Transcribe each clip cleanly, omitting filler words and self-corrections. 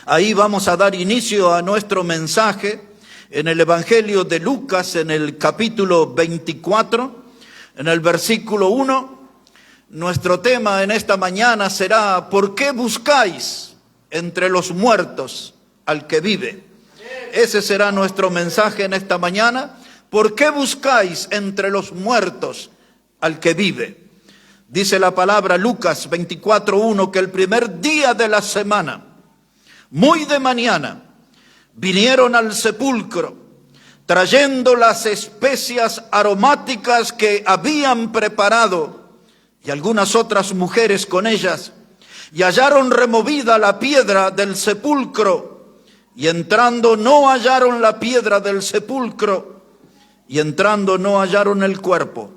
Ahí vamos a dar inicio a nuestro mensaje en el Evangelio de Lucas, en el capítulo 24, en el versículo 1. Nuestro tema en esta mañana será: ¿por qué buscáis entre los muertos al que vive? Ese será nuestro mensaje en esta mañana. ¿Por qué buscáis entre los muertos al que vive? Dice la palabra Lucas 24:1 que el primer día de la semana, muy de mañana, vinieron al sepulcro trayendo las especias aromáticas que habían preparado y algunas otras mujeres con ellas, y hallaron removida la piedra del sepulcro, y entrando no hallaron la piedra del sepulcro, y entrando no hallaron el cuerpo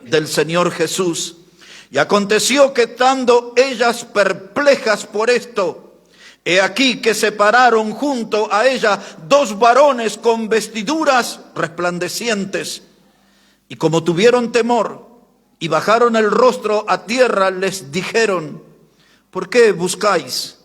del Señor Jesús. Y aconteció que estando ellas perplejas por esto, he aquí que se pararon junto a ella dos varones con vestiduras resplandecientes, y como tuvieron temor y bajaron el rostro a tierra, les dijeron: ¿por qué buscáis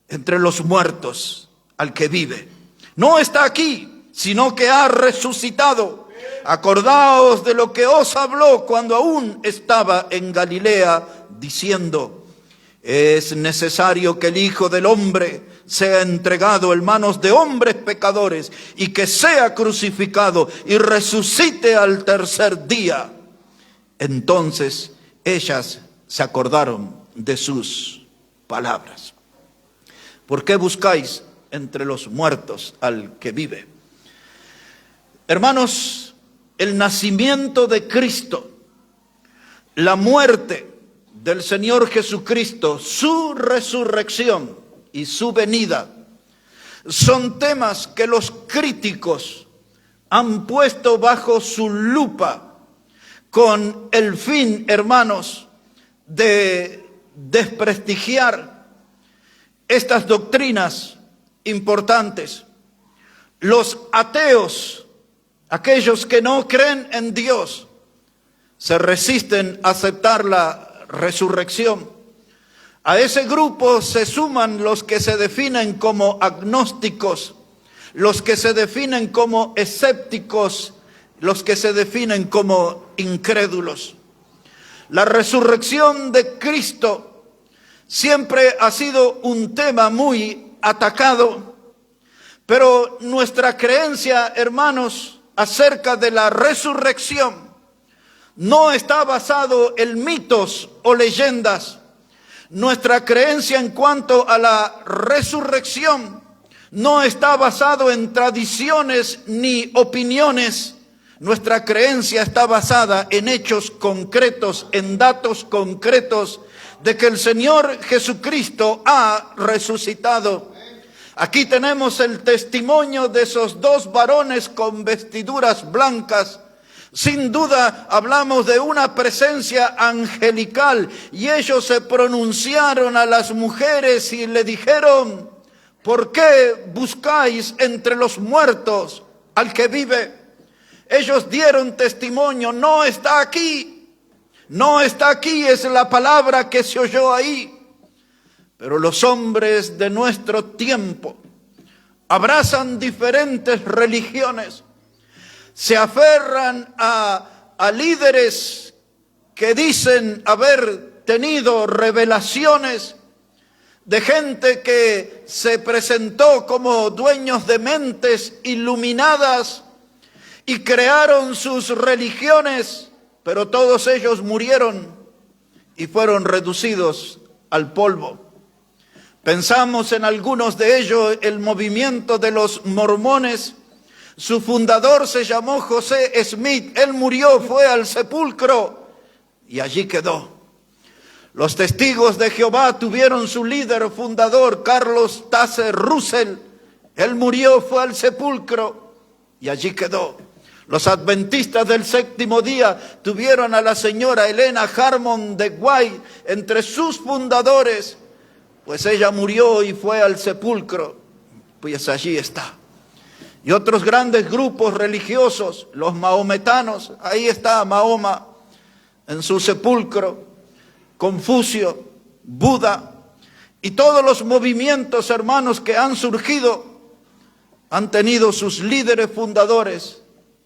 entre los muertos al que vive? No está aquí, sino que ha resucitado. Acordaos de lo que os habló cuando aún estaba en Galilea, diciendo: es necesario que el Hijo del Hombre sea entregado en manos de hombres pecadores, y que sea crucificado y resucite al tercer día. Entonces ellas se acordaron de sus palabras. ¿Por qué buscáis entre los muertos al que vive? Hermanos, el nacimiento de Cristo, la muerte del Señor Jesucristo, su resurrección y su venida son temas que los críticos han puesto bajo su lupa con el fin, hermanos, de desprestigiar estas doctrinas importantes. Los ateos, aquellos que no creen en Dios, se resisten a aceptar la resurrección. A ese grupo se suman los que se definen como agnósticos, los que se definen como escépticos, los que se definen como incrédulos. La resurrección de Cristo siempre ha sido un tema muy atacado, pero nuestra creencia, hermanos, acerca de la resurrección no está basado en mitos o leyendas. Nuestra creencia en cuanto a la resurrección no está basado en tradiciones ni opiniones. Nuestra creencia está basada en hechos concretos, en datos concretos de que el Señor Jesucristo ha resucitado. Aquí tenemos el testimonio de esos dos varones con vestiduras blancas. Sin duda hablamos de una presencia angelical, y ellos se pronunciaron a las mujeres y le dijeron: ¿por qué buscáis entre los muertos al que vive? Ellos dieron testimonio: no está aquí, no está aquí, es la palabra que se oyó ahí. Pero los hombres de nuestro tiempo abrazan diferentes religiones, se aferran a líderes que dicen haber tenido revelaciones, de gente que se presentó como dueños de mentes iluminadas y crearon sus religiones, pero todos ellos murieron y fueron reducidos al polvo. Pensamos en algunos de ellos, el movimiento de los mormones. Su fundador se llamó José Smith. Él murió, fue al sepulcro y allí quedó. Los testigos de Jehová tuvieron su líder fundador, Carlos Taze Russell. Él murió, fue al sepulcro y allí quedó. Los adventistas del séptimo día tuvieron a la señora Elena Harmon de White entre sus fundadores, pues ella murió y fue al sepulcro, pues allí está. Y otros grandes grupos religiosos, los mahometanos, ahí está Mahoma en su sepulcro, Confucio, Buda, Y todos los movimientos, hermanos, que han surgido, han tenido sus líderes fundadores,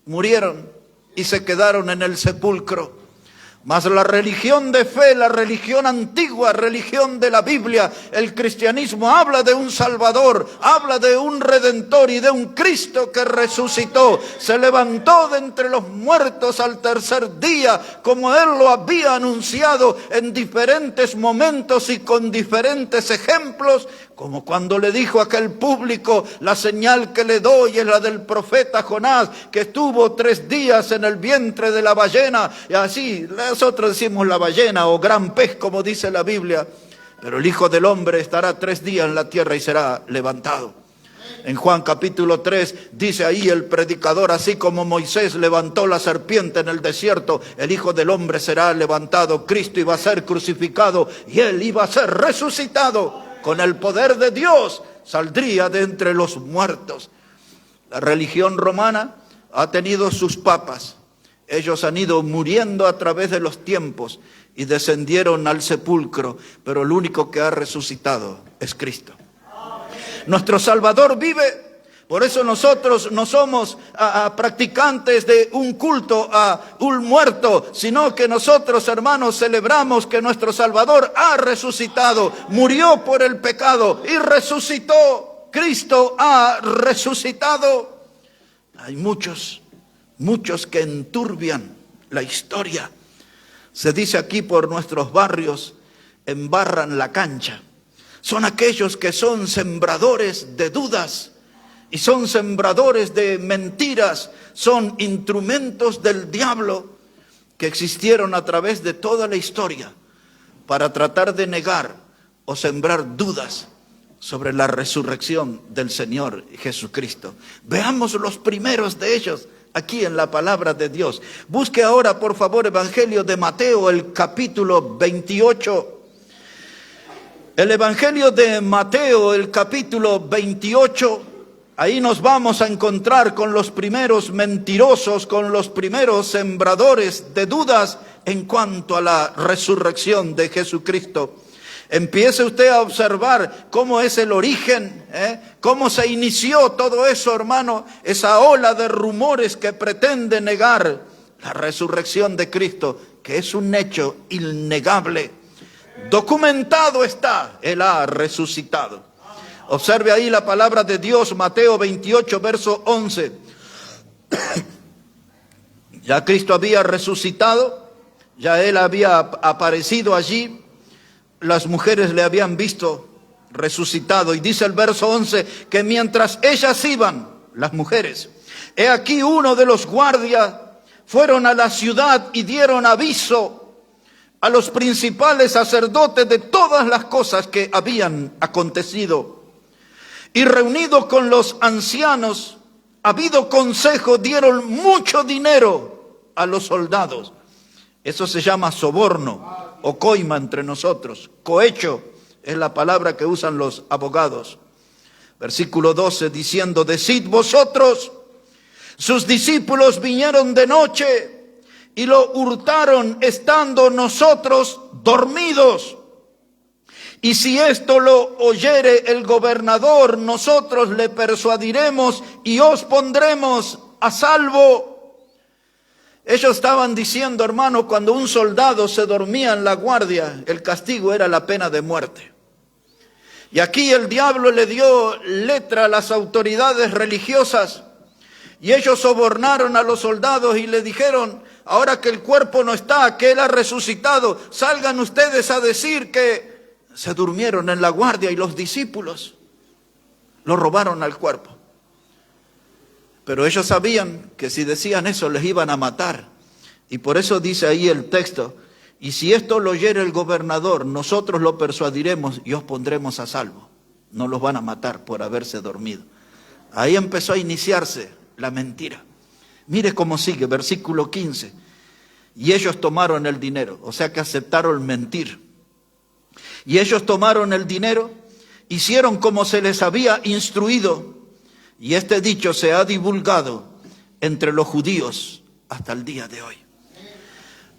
murieron y se quedaron en el sepulcro. Mas la religión de fe, la religión antigua, religión de la Biblia, el cristianismo, habla de un Salvador, habla de un Redentor y de un Cristo que resucitó. Se levantó de entre los muertos al tercer día, como Él lo había anunciado en diferentes momentos y con diferentes ejemplos, como cuando le dijo a aquel público: la señal que le doy es la del profeta Jonás, que estuvo 3 días en el vientre de la ballena. Y así, nosotros decimos la ballena o gran pez, como dice la Biblia. Pero el Hijo del Hombre estará 3 días en la tierra y será levantado. En Juan capítulo 3 dice ahí el predicador: así como Moisés levantó la serpiente en el desierto, el Hijo del Hombre será levantado. Cristo iba a ser crucificado y Él iba a ser resucitado. Con el poder de Dios saldría de entre los muertos. La religión romana ha tenido sus papas. Ellos han ido muriendo a través de los tiempos y descendieron al sepulcro, pero el único que ha resucitado es Cristo. Nuestro Salvador vive. Por eso nosotros no somos practicantes de un culto a un muerto, sino que nosotros, hermanos, celebramos que nuestro Salvador ha resucitado, murió por el pecado y resucitó. Cristo ha resucitado. Hay muchos que enturbian la historia. Se dice aquí por nuestros barrios, embarran la cancha. Son aquellos que son sembradores de dudas. Y son sembradores de mentiras, son instrumentos del diablo que existieron a través de toda la historia para tratar de negar o sembrar dudas sobre la resurrección del Señor Jesucristo. Veamos los primeros de ellos aquí en la palabra de Dios. Busque ahora, por favor, Evangelio de Mateo, el capítulo 28. El Evangelio de Mateo, el capítulo 28. Ahí nos vamos a encontrar con los primeros mentirosos, con los primeros sembradores de dudas en cuanto a la resurrección de Jesucristo. Empiece usted a observar cómo es el origen, cómo se inició todo eso, hermano, esa ola de rumores que pretende negar la resurrección de Cristo, que es un hecho innegable. Documentado está, Él ha resucitado. Observe ahí la palabra de Dios, Mateo 28, verso 11. Ya Cristo había resucitado, ya Él había aparecido allí, las mujeres le habían visto resucitado. Y dice el verso 11, que mientras ellas iban, las mujeres, he aquí uno de los guardias fueron a la ciudad y dieron aviso a los principales sacerdotes de todas las cosas que habían acontecido. Y reunidos con los ancianos, habido consejo, dieron mucho dinero a los soldados. Eso se llama soborno o coima entre nosotros. Cohecho es la palabra que usan los abogados. Versículo 12, diciendo: decid vosotros, sus discípulos vinieron de noche y lo hurtaron estando nosotros dormidos. Y si esto lo oyere el gobernador, nosotros le persuadiremos y os pondremos a salvo. Ellos estaban diciendo, hermano, cuando un soldado se dormía en la guardia, el castigo era la pena de muerte. Y aquí el diablo le dio letra a las autoridades religiosas y ellos sobornaron a los soldados y le dijeron: ahora que el cuerpo no está, que Él ha resucitado, salgan ustedes a decir que se durmieron en la guardia y los discípulos lo robaron al cuerpo. Pero ellos sabían que si decían eso les iban a matar. Y por eso dice ahí el texto: y si esto lo oyere el gobernador, nosotros lo persuadiremos y os pondremos a salvo. No los van a matar por haberse dormido. Ahí empezó a iniciarse la mentira. Mire cómo sigue, versículo 15. Y ellos tomaron el dinero, o sea que aceptaron mentir. Y ellos tomaron el dinero, hicieron como se les había instruido, y este dicho se ha divulgado entre los judíos hasta el día de hoy.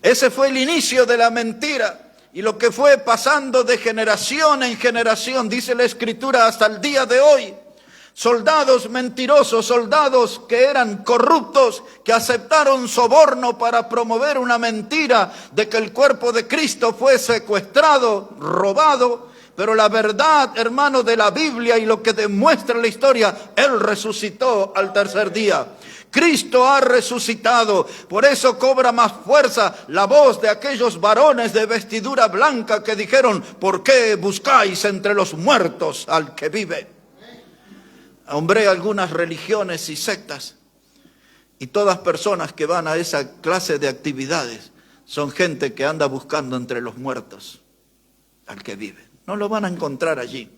Ese fue el inicio de la mentira. y lo que fue pasando de generación en generación, dice la Escritura, hasta el día de hoy. Soldados mentirosos, soldados que eran corruptos, que aceptaron soborno para promover una mentira de que el cuerpo de Cristo fue secuestrado, robado. Pero la verdad, hermano, de la Biblia y lo que demuestra la historia, Él resucitó al tercer día. Cristo ha resucitado, por eso cobra más fuerza la voz de aquellos varones de vestidura blanca que dijeron: ¿por qué buscáis entre los muertos al que vive? Hombre, algunas religiones y sectas, y todas personas que van a esa clase de actividades son gente que anda buscando entre los muertos al que vive. No lo van a encontrar allí,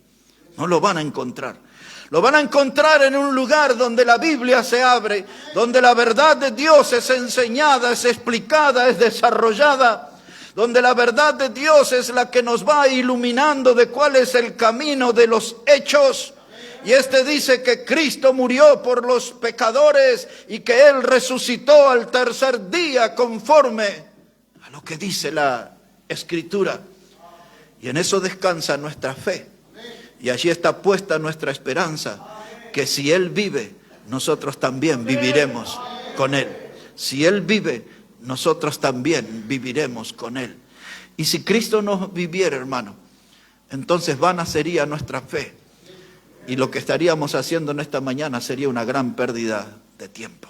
no lo van a encontrar. Lo van a encontrar en un lugar donde la Biblia se abre, donde la verdad de Dios es enseñada, es explicada, es desarrollada, donde la verdad de Dios es la que nos va iluminando de cuál es el camino de los hechos. Y dice que Cristo murió por los pecadores y que Él resucitó al tercer día conforme a lo que dice la Escritura. Y en eso descansa nuestra fe. Y allí está puesta nuestra esperanza, que si Él vive, nosotros también viviremos con Él. Si Él vive, nosotros también viviremos con Él. Y si Cristo no viviera, hermano, entonces vana sería nuestra fe. Y lo que estaríamos haciendo en esta mañana sería una gran pérdida de tiempo.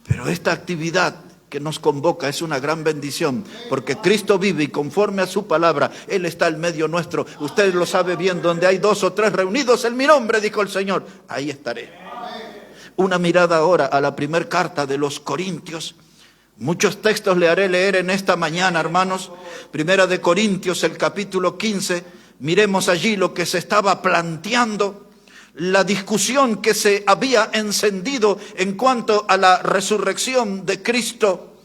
Pero esta actividad que nos convoca es una gran bendición, porque Cristo vive y conforme a su palabra, Él está en medio nuestro. Usted lo sabe bien, donde hay 2 o 3 reunidos en mi nombre, dijo el Señor, ahí estaré. Una mirada ahora a la primera carta de los Corintios. Muchos textos le haré leer en esta mañana, hermanos. Primera de Corintios, el capítulo 15. Miremos allí lo que se estaba planteando, la discusión que se había encendido en cuanto a la resurrección de Cristo.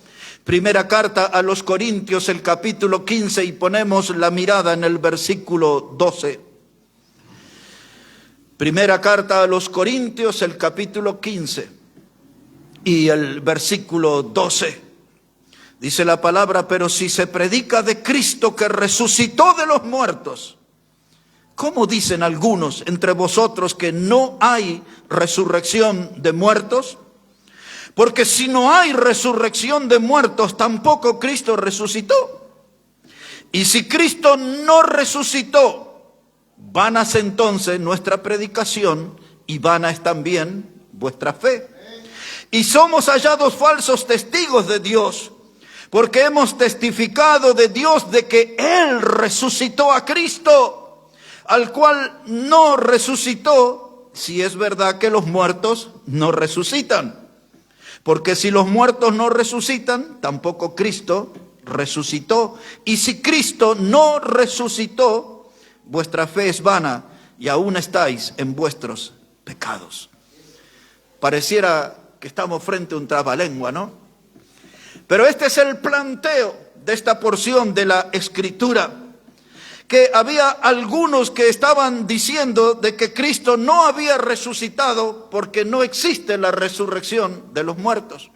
Primera carta a los Corintios, el capítulo 15, y ponemos la mirada en el versículo 12. Primera carta a los Corintios, el capítulo 15 y el versículo 12. Dice la palabra: pero si se predica de Cristo que resucitó de los muertos, ¿cómo dicen algunos entre vosotros que no hay resurrección de muertos? Porque si no hay resurrección de muertos, tampoco Cristo resucitó. Y si Cristo no resucitó, vana es entonces nuestra predicación y vana es también vuestra fe. Y somos hallados falsos testigos de Dios, porque hemos testificado de Dios de que Él resucitó a Cristo, al cual no resucitó, si es verdad que los muertos no resucitan. Porque si los muertos no resucitan, tampoco Cristo resucitó. Y si Cristo no resucitó, vuestra fe es vana y aún estáis en vuestros pecados. Pareciera que estamos frente a un trabalengua, ¿no? Pero este es el planteo de esta porción de la Escritura, que había algunos que estaban diciendo de que Cristo no había resucitado porque no existe la resurrección de los muertos.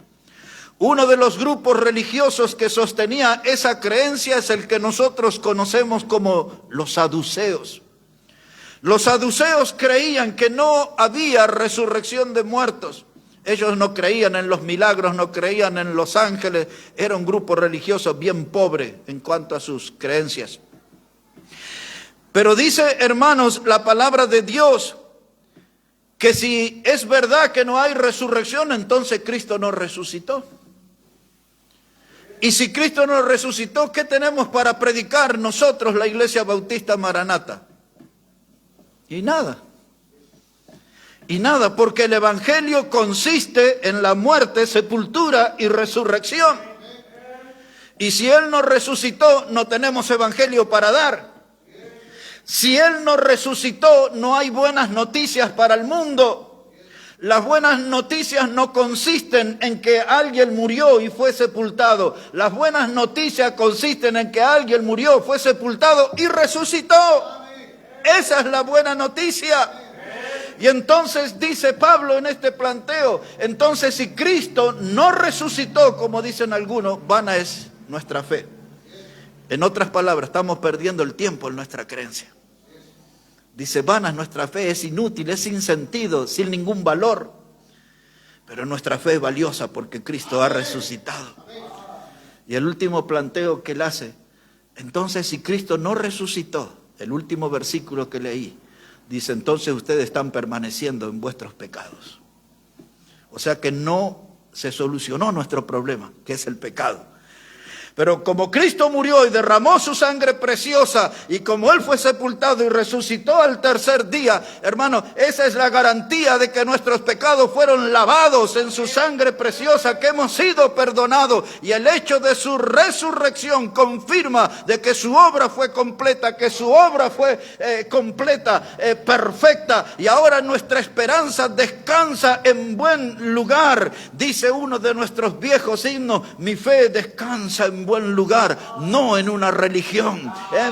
Uno de los grupos religiosos que sostenía esa creencia es el que nosotros conocemos como los saduceos. Los saduceos creían que no había resurrección de muertos. Ellos no creían en los milagros, no creían en los ángeles. Era un grupo religioso bien pobre en cuanto a sus creencias. Pero dice, hermanos, la palabra de Dios, que si es verdad que no hay resurrección, entonces Cristo no resucitó. Y si Cristo no resucitó, ¿qué tenemos para predicar nosotros, la Iglesia Bautista Maranata? Y nada. Y nada, porque el Evangelio consiste en la muerte, sepultura y resurrección. Y si Él no resucitó, no tenemos Evangelio para dar. Si Él no resucitó, no hay buenas noticias para el mundo. Las buenas noticias no consisten en que alguien murió y fue sepultado. Las buenas noticias consisten en que alguien murió, fue sepultado y resucitó. Esa es la buena noticia. Y entonces dice Pablo en este planteo, entonces si Cristo no resucitó, como dicen algunos, vana es nuestra fe. En otras palabras, estamos perdiendo el tiempo en nuestra creencia. Dice, vana es nuestra fe, es inútil, es sin sentido, sin ningún valor. Pero nuestra fe es valiosa porque Cristo ha resucitado. Y el último planteo que él hace, entonces si Cristo no resucitó, el último versículo que leí, dice, entonces ustedes están permaneciendo en vuestros pecados. O sea que no se solucionó nuestro problema, que es el pecado. Pero como Cristo murió y derramó su sangre preciosa, y como Él fue sepultado y resucitó al tercer día, hermano, esa es la garantía de que nuestros pecados fueron lavados en su sangre preciosa, que hemos sido perdonados. Y el hecho de su resurrección confirma de que su obra fue completa, que su obra fue completa, perfecta. Y ahora nuestra esperanza descansa en buen lugar. Dice uno de nuestros viejos himnos, mi fe descansa en buen lugar, no en una religión.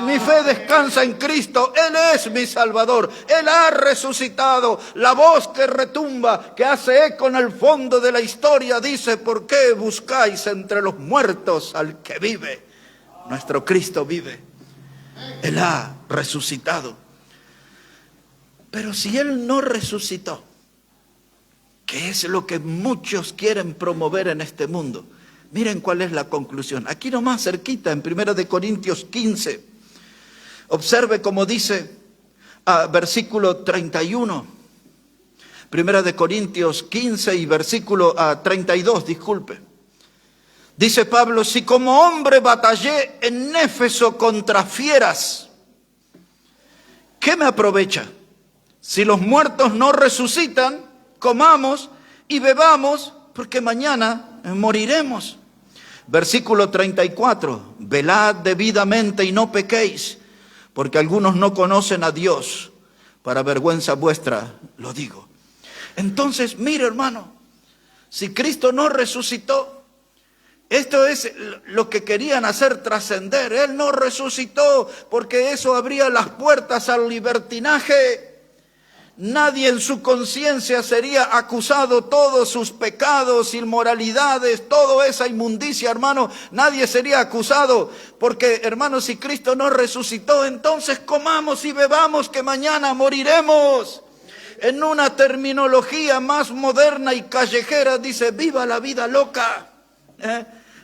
Mi fe descansa en Cristo, Él es mi Salvador, Él ha resucitado. La voz que retumba, que hace eco en el fondo de la historia, dice, ¿por qué buscáis entre los muertos al que vive? Nuestro Cristo vive, Él ha resucitado. Pero si Él no resucitó, ¿qué es lo que muchos quieren promover en este mundo? Miren cuál es la conclusión. Aquí nomás cerquita, en 1 Corintios 15. Observe cómo dice, versículo 31. 1 Corintios 15 y versículo 32, disculpe. Dice Pablo, si como hombre batallé en Éfeso contra fieras, ¿qué me aprovecha? Si los muertos no resucitan, comamos y bebamos, porque mañana moriremos. Versículo 34, velad debidamente y no pequéis, porque algunos no conocen a Dios, para vergüenza vuestra lo digo. Entonces, mire hermano, si Cristo no resucitó, esto es lo que querían hacer trascender. Él no resucitó porque eso abría las puertas al libertinaje. Nadie en su conciencia sería acusado, todos sus pecados, inmoralidades, toda esa inmundicia, hermano, nadie sería acusado, porque, hermano, si Cristo no resucitó, entonces comamos y bebamos que mañana moriremos. En una terminología más moderna y callejera dice, viva la vida loca,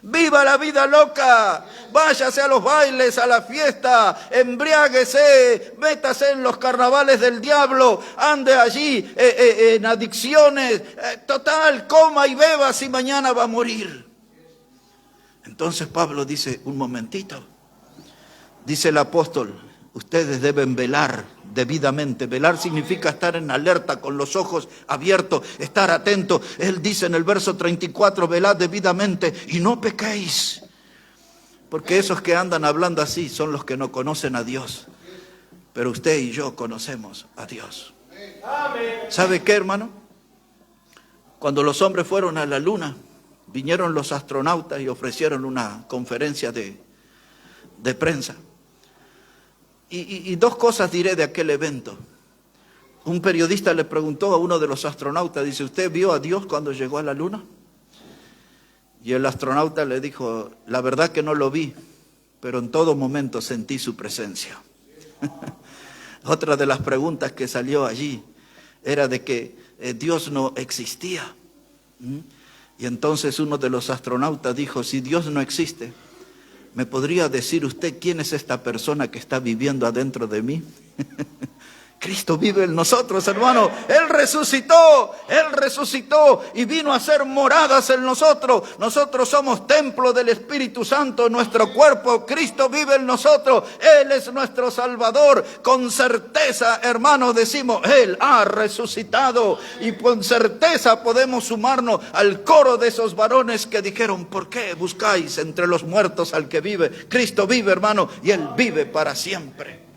¡viva la vida loca! Váyase a los bailes, a la fiesta, embriáguese, métase en los carnavales del diablo, ande allí en adicciones, total, coma y beba si mañana va a morir. Entonces Pablo dice, un momentito, dice el apóstol, ustedes deben velar debidamente. Velar significa estar en alerta, con los ojos abiertos, estar atento. Él dice en el verso 34, velad debidamente y no pequéis. Porque esos que andan hablando así son los que no conocen a Dios. Pero usted y yo conocemos a Dios. ¿Sabe qué, hermano? Cuando los hombres fueron a la luna, vinieron los astronautas y ofrecieron una conferencia de prensa. Y dos cosas diré de aquel evento. Un periodista le preguntó a uno de los astronautas, dice, ¿usted vio a Dios cuando llegó a la luna? Y el astronauta le dijo, la verdad que no lo vi, pero en todo momento sentí su presencia. Otra de las preguntas que salió allí era de que Dios no existía. Y entonces uno de los astronautas dijo, si Dios no existe, ¿me podría decir usted quién es esta persona que está viviendo adentro de mí? Cristo vive en nosotros, hermano. Él resucitó y vino a hacer moradas en nosotros. Nosotros somos templo del Espíritu Santo, nuestro cuerpo. Cristo vive en nosotros. Él es nuestro Salvador. Con certeza, hermano, decimos, Él ha resucitado. Y con certeza podemos sumarnos al coro de esos varones que dijeron, ¿por qué buscáis entre los muertos al que vive? Cristo vive, hermano, y Él vive para siempre.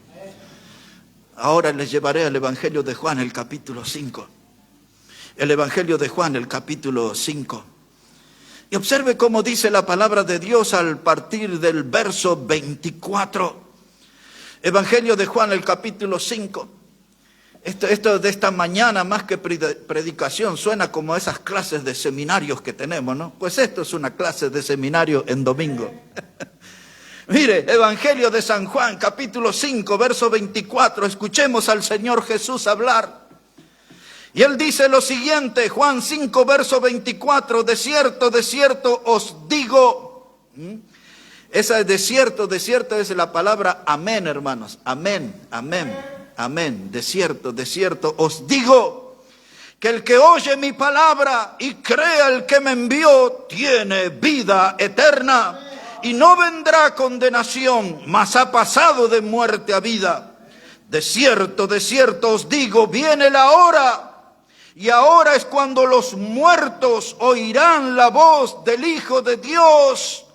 Ahora les llevaré al Evangelio de Juan, el capítulo 5. El Evangelio de Juan, el capítulo 5. Y observe cómo dice la palabra de Dios al partir del verso 24. Evangelio de Juan, el capítulo 5. Esto de esta mañana, más que predicación, suena como esas clases de seminarios que tenemos, ¿no? Pues esto es una clase de seminario en domingo. Mire, Evangelio de San Juan, capítulo 5, verso 24. Escuchemos al Señor Jesús hablar. Y Él dice lo siguiente, Juan 5, verso 24. De cierto os digo. Esa de cierto es la palabra amén, hermanos. Amén, amén, amén. De cierto os digo, que el que oye mi palabra y crea el que me envió, tiene vida eterna. Y no vendrá condenación, mas ha pasado de muerte a vida. De cierto os digo, viene la hora. Y ahora es cuando los muertos oirán la voz del Hijo de Dios.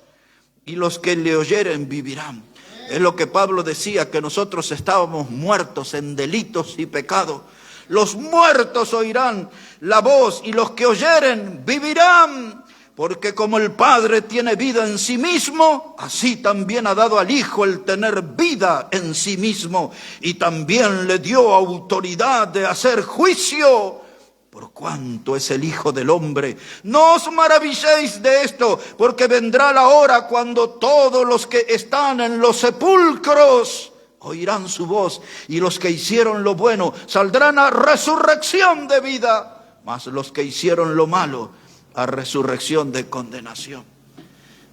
Y los que le oyeren vivirán. Es lo que Pablo decía, que nosotros estábamos muertos en delitos y pecados. Los muertos oirán la voz y los que oyeren vivirán. Porque como el Padre tiene vida en sí mismo, así también ha dado al Hijo el tener vida en sí mismo. Y también le dio autoridad de hacer juicio, por cuanto es el Hijo del Hombre. No os maravilléis de esto, porque vendrá la hora cuando todos los que están en los sepulcros oirán su voz, y los que hicieron lo bueno saldrán a resurrección de vida, mas los que hicieron lo malo a resurrección de condenación.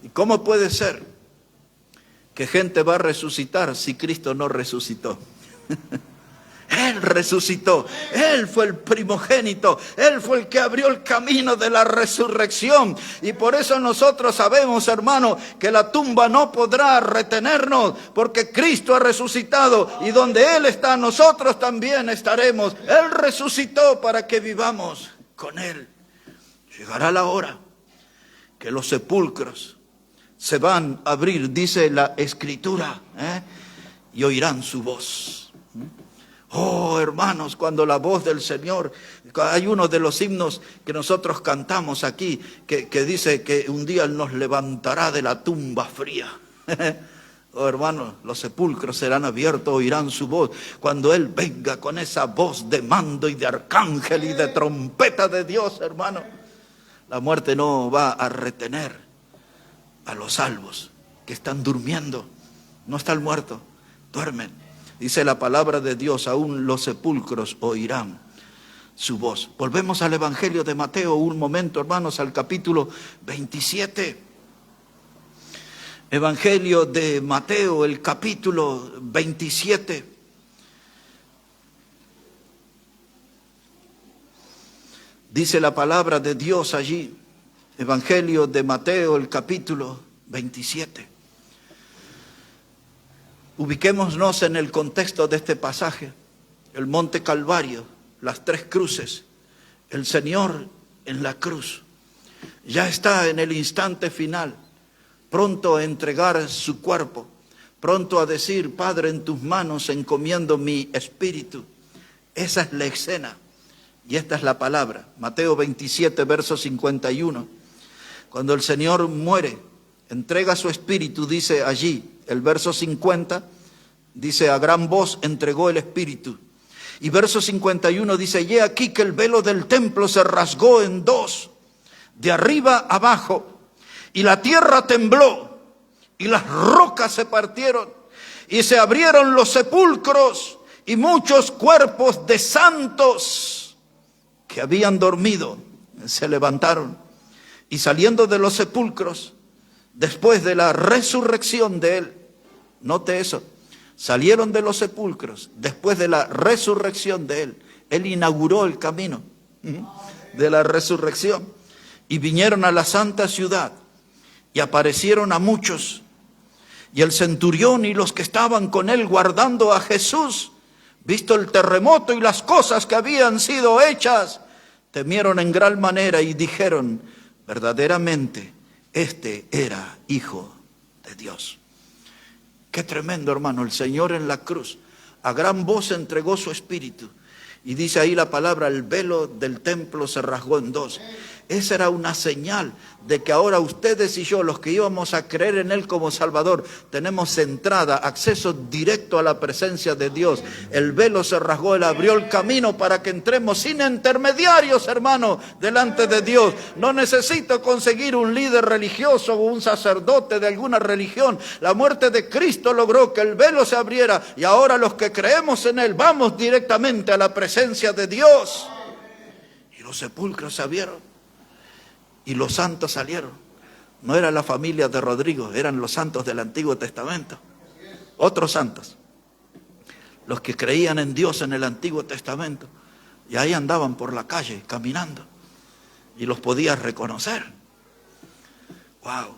¿Y cómo puede ser que gente va a resucitar si Cristo no resucitó? Él resucitó, Él fue el primogénito, Él fue el que abrió el camino de la resurrección. Y por eso nosotros sabemos, hermano, que la tumba no podrá retenernos, porque Cristo ha resucitado, y donde Él está, nosotros también estaremos. Él resucitó para que vivamos con Él. Llegará la hora que los sepulcros se van a abrir, dice la Escritura, y oirán su voz. Oh, hermanos, cuando la voz del Señor, hay uno de los himnos que nosotros cantamos aquí, que dice que un día Él nos levantará de la tumba fría. Oh, hermanos, los sepulcros serán abiertos, oirán su voz. Cuando Él venga con esa voz de mando y de arcángel y de trompeta de Dios, hermano, la muerte no va a retener a los salvos que están durmiendo. No están muertos, duermen. Dice la palabra de Dios, aún los sepulcros oirán su voz. Volvemos al Evangelio de Mateo un momento, hermanos, al capítulo 27. Evangelio de Mateo, el capítulo 27. Dice la palabra de Dios allí, Evangelio de Mateo, el capítulo 27. Ubiquémonos en el contexto de este pasaje. El monte Calvario, las tres cruces, el Señor en la cruz. Ya está en el instante final, pronto a entregar su cuerpo, pronto a decir, Padre, en tus manos encomiendo mi espíritu. Esa es la escena. Y esta es la palabra. Mateo 27, verso 51. Cuando el Señor muere, entrega su espíritu, dice allí, el verso 50, dice, a gran voz entregó el espíritu. Y verso 51 dice, y he aquí que el velo del templo se rasgó en dos, de arriba abajo, y la tierra tembló, y las rocas se partieron, y se abrieron los sepulcros, y muchos cuerpos de santos que habían dormido se levantaron, y saliendo de los sepulcros, después de la resurrección de Él, note eso, salieron de los sepulcros, después de la resurrección de Él, Él inauguró el camino de la resurrección, y vinieron a la santa ciudad, y aparecieron a muchos, y el centurión y los que estaban con él guardando a Jesús, visto el terremoto y las cosas que habían sido hechas, temieron en gran manera y dijeron, verdaderamente, este era Hijo de Dios. Qué tremendo, hermano, el Señor en la cruz, a gran voz entregó su espíritu. Y dice ahí la palabra, el velo del templo se rasgó en dos. Esa era una señal de que ahora ustedes y yo, los que íbamos a creer en Él como Salvador, tenemos entrada, acceso directo a la presencia de Dios. El velo se rasgó, Él abrió el camino para que entremos sin intermediarios, hermano, delante de Dios. No necesito conseguir un líder religioso o un sacerdote de alguna religión. La muerte de Cristo logró que el velo se abriera y ahora los que creemos en Él vamos directamente a la presencia de Dios. Y los sepulcros se abrieron. Y los santos salieron. No era la familia de Rodrigo, eran los santos del Antiguo Testamento. Otros santos. Los que creían en Dios en el Antiguo Testamento. Y ahí andaban por la calle, caminando. Y los podías reconocer. ¡Wow!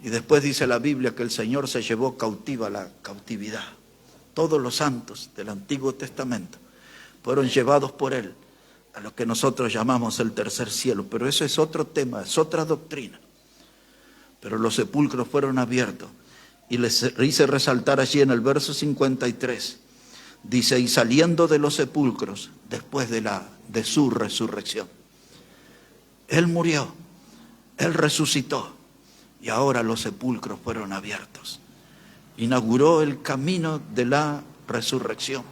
Y después dice la Biblia que el Señor se llevó cautiva la cautividad. Todos los santos del Antiguo Testamento fueron llevados por Él a lo que nosotros llamamos el tercer cielo, pero eso es otro tema, es otra doctrina. Pero los sepulcros fueron abiertos, y les hice resaltar allí en el verso 53, dice, y saliendo de los sepulcros, después de su resurrección, Él murió, Él resucitó, y ahora los sepulcros fueron abiertos. Inauguró el camino de la resurrección.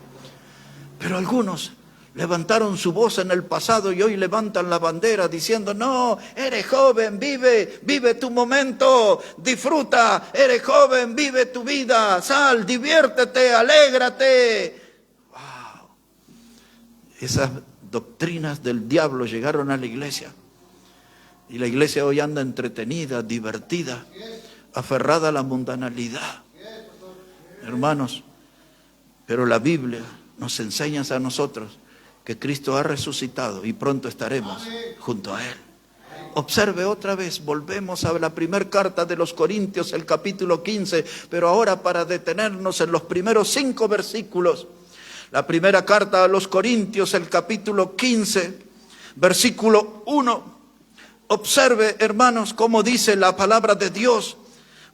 Pero algunos levantaron su voz en el pasado y hoy levantan la bandera diciendo, no, eres joven, vive tu momento, disfruta, eres joven, vive tu vida, sal, diviértete, alégrate. Wow. Esas doctrinas del diablo llegaron a la iglesia. Y la iglesia hoy anda entretenida, divertida, aferrada a la mundanalidad. Hermanos, pero la Biblia nos enseña a nosotros que Cristo ha resucitado y pronto estaremos junto a Él. Observe otra vez, volvemos a la primera carta de los Corintios, el capítulo 15, pero ahora para detenernos en los primeros 5 versículos. La primera carta a los Corintios, el capítulo 15, versículo 1. Observe, hermanos, cómo dice la palabra de Dios.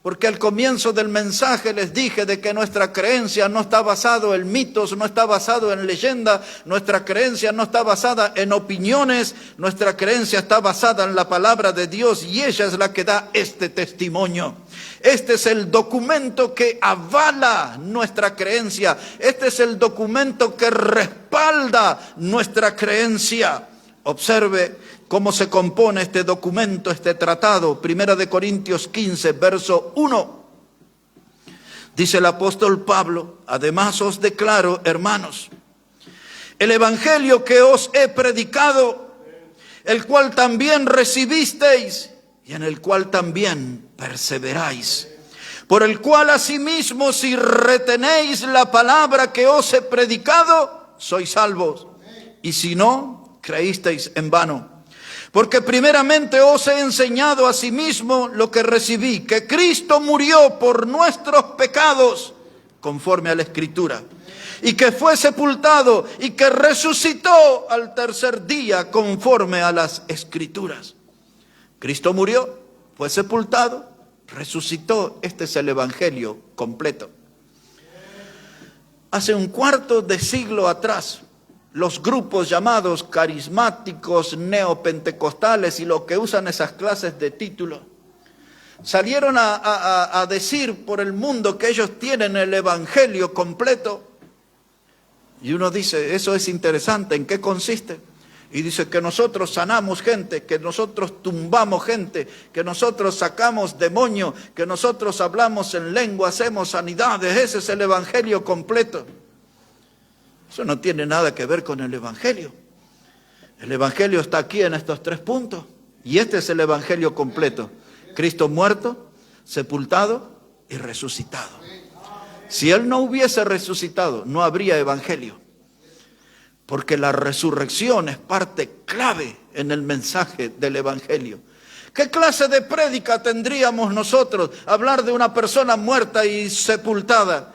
Porque al comienzo del mensaje les dije de que nuestra creencia no está basada en mitos, no está basada en leyenda, nuestra creencia no está basada en opiniones, nuestra creencia está basada en la palabra de Dios y ella es la que da este testimonio. Este es el documento que avala nuestra creencia, este es el documento que respalda nuestra creencia. Observe cómo se compone este documento, este tratado. 1 Corintios 15, verso 1. Dice el apóstol Pablo, además os declaro, hermanos, el evangelio que os he predicado, el cual también recibisteis y en el cual también perseveráis, por el cual asimismo si retenéis la palabra que os he predicado, sois salvos, y si no, creísteis en vano. Porque primeramente os he enseñado asimismo lo que recibí, que Cristo murió por nuestros pecados, conforme a la Escritura, y que fue sepultado y que resucitó al tercer día, conforme a las Escrituras. Cristo murió, fue sepultado, resucitó. Este es el evangelio completo. Hace un cuarto de siglo atrás, los grupos llamados carismáticos, neopentecostales y los que usan esas clases de título, salieron a decir por el mundo que ellos tienen el evangelio completo. Y uno dice, eso es interesante, ¿en qué consiste? Y dice que nosotros sanamos gente, que nosotros tumbamos gente, que nosotros sacamos demonios, que nosotros hablamos en lengua, hacemos sanidades. Ese es el evangelio completo. Eso no tiene nada que ver con el evangelio. El evangelio está aquí en estos 3 puntos. Y este es el evangelio completo. Cristo muerto, sepultado y resucitado. Si Él no hubiese resucitado, no habría evangelio. Porque la resurrección es parte clave en el mensaje del evangelio. ¿Qué clase de prédica tendríamos nosotros? Hablar de una persona muerta y sepultada.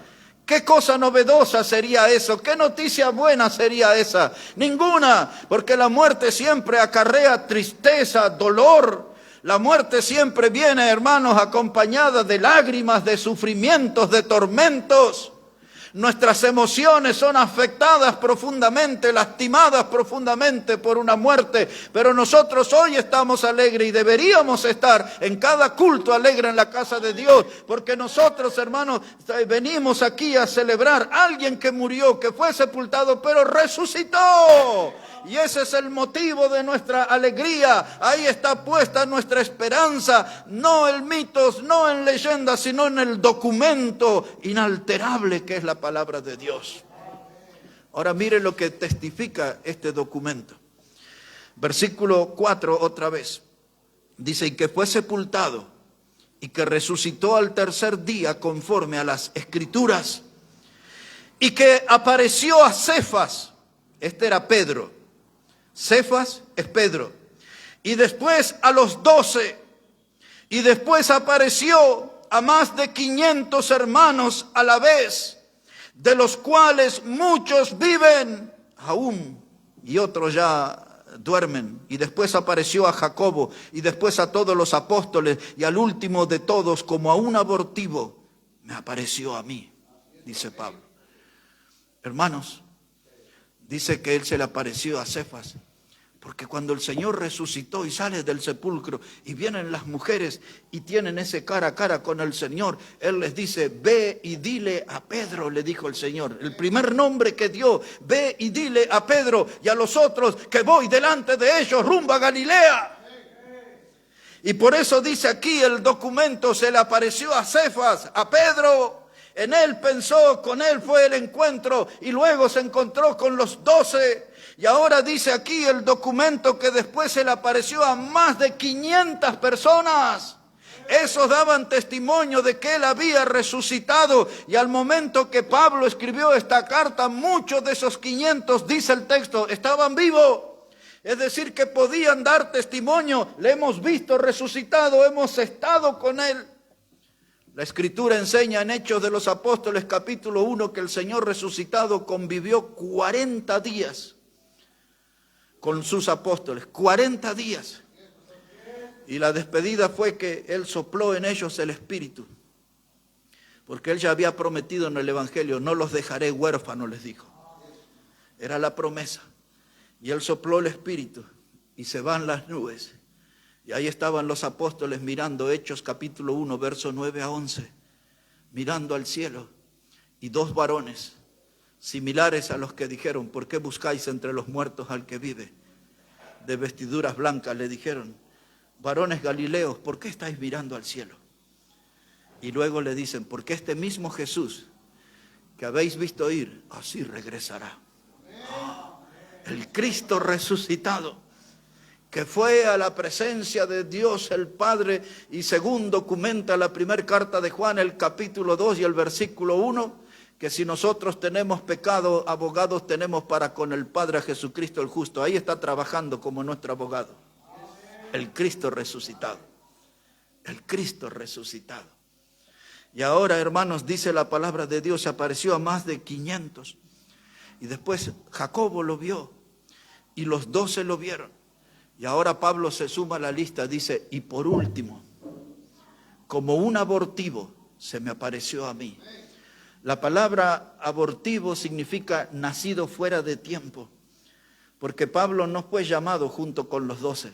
¿Qué cosa novedosa sería eso? ¿Qué noticia buena sería esa? Ninguna, porque la muerte siempre acarrea tristeza, dolor. La muerte siempre viene, hermanos, acompañada de lágrimas, de sufrimientos, de tormentos. Nuestras emociones son afectadas profundamente, lastimadas profundamente por una muerte, pero nosotros hoy estamos alegres y deberíamos estar en cada culto alegre en la casa de Dios, porque nosotros, hermanos, venimos aquí a celebrar a alguien que murió, que fue sepultado, pero resucitó. Y ese es el motivo de nuestra alegría. Ahí está puesta nuestra esperanza, no en mitos, no en leyendas, sino en el documento inalterable que es la palabra de Dios. Ahora mire lo que testifica este documento. Versículo 4 otra vez. Dice, y que fue sepultado y que resucitó al tercer día conforme a las Escrituras, y que apareció a Cefas. Este era Pedro. Cefas es Pedro. Y después a los 12. Y después apareció a más de 500 hermanos a la vez, de los cuales muchos viven aún y otros ya duermen. Y después apareció a Jacobo y después a todos los apóstoles, y al último de todos, como a un abortivo, me apareció a mí, dice Pablo. Hermanos, dice que él se le apareció a Cefas, porque cuando el Señor resucitó y sale del sepulcro y vienen las mujeres y tienen ese cara a cara con el Señor, Él les dice, ve y dile a Pedro, le dijo el Señor. El primer nombre que dio, ve y dile a Pedro y a los otros que voy delante de ellos rumbo a Galilea. Y por eso dice aquí el documento, se le apareció a Cefas, a Pedro. En él pensó, con él fue el encuentro y luego se encontró con los 12. Y ahora dice aquí el documento que después se le apareció a más de 500 personas. Esos daban testimonio de que él había resucitado. Y al momento que Pablo escribió esta carta, muchos de esos 500, dice el texto, estaban vivos. Es decir, que podían dar testimonio. Le hemos visto resucitado, hemos estado con él. La Escritura enseña en Hechos de los Apóstoles capítulo 1 que el Señor resucitado convivió 40 días con sus apóstoles, 40 días. Y la despedida fue que Él sopló en ellos el Espíritu, porque Él ya había prometido en el Evangelio, no los dejaré huérfanos, les dijo. Era la promesa. Y Él sopló el Espíritu y se van las nubes. Y ahí estaban los apóstoles mirando, Hechos capítulo 1, verso 9 a 11, mirando al cielo. Y 2 varones, similares a los que dijeron, ¿por qué buscáis entre los muertos al que vive? De vestiduras blancas le dijeron, varones galileos, ¿por qué estáis mirando al cielo? Y luego le dicen, porque este mismo Jesús que habéis visto ir, así regresará. El Cristo resucitado, que fue a la presencia de Dios el Padre, y según documenta la primera carta de Juan, el capítulo 2 y el versículo 1, que si nosotros tenemos pecado, abogados tenemos para con el Padre a Jesucristo el justo. Ahí está trabajando como nuestro abogado. El Cristo resucitado. El Cristo resucitado. Y ahora, hermanos, dice la palabra de Dios, se apareció a más de 500. Y después Jacobo lo vio y los 12 lo vieron. Y ahora Pablo se suma a la lista, dice, y por último, como un abortivo, se me apareció a mí. La palabra abortivo significa nacido fuera de tiempo, porque Pablo no fue llamado junto con los 12.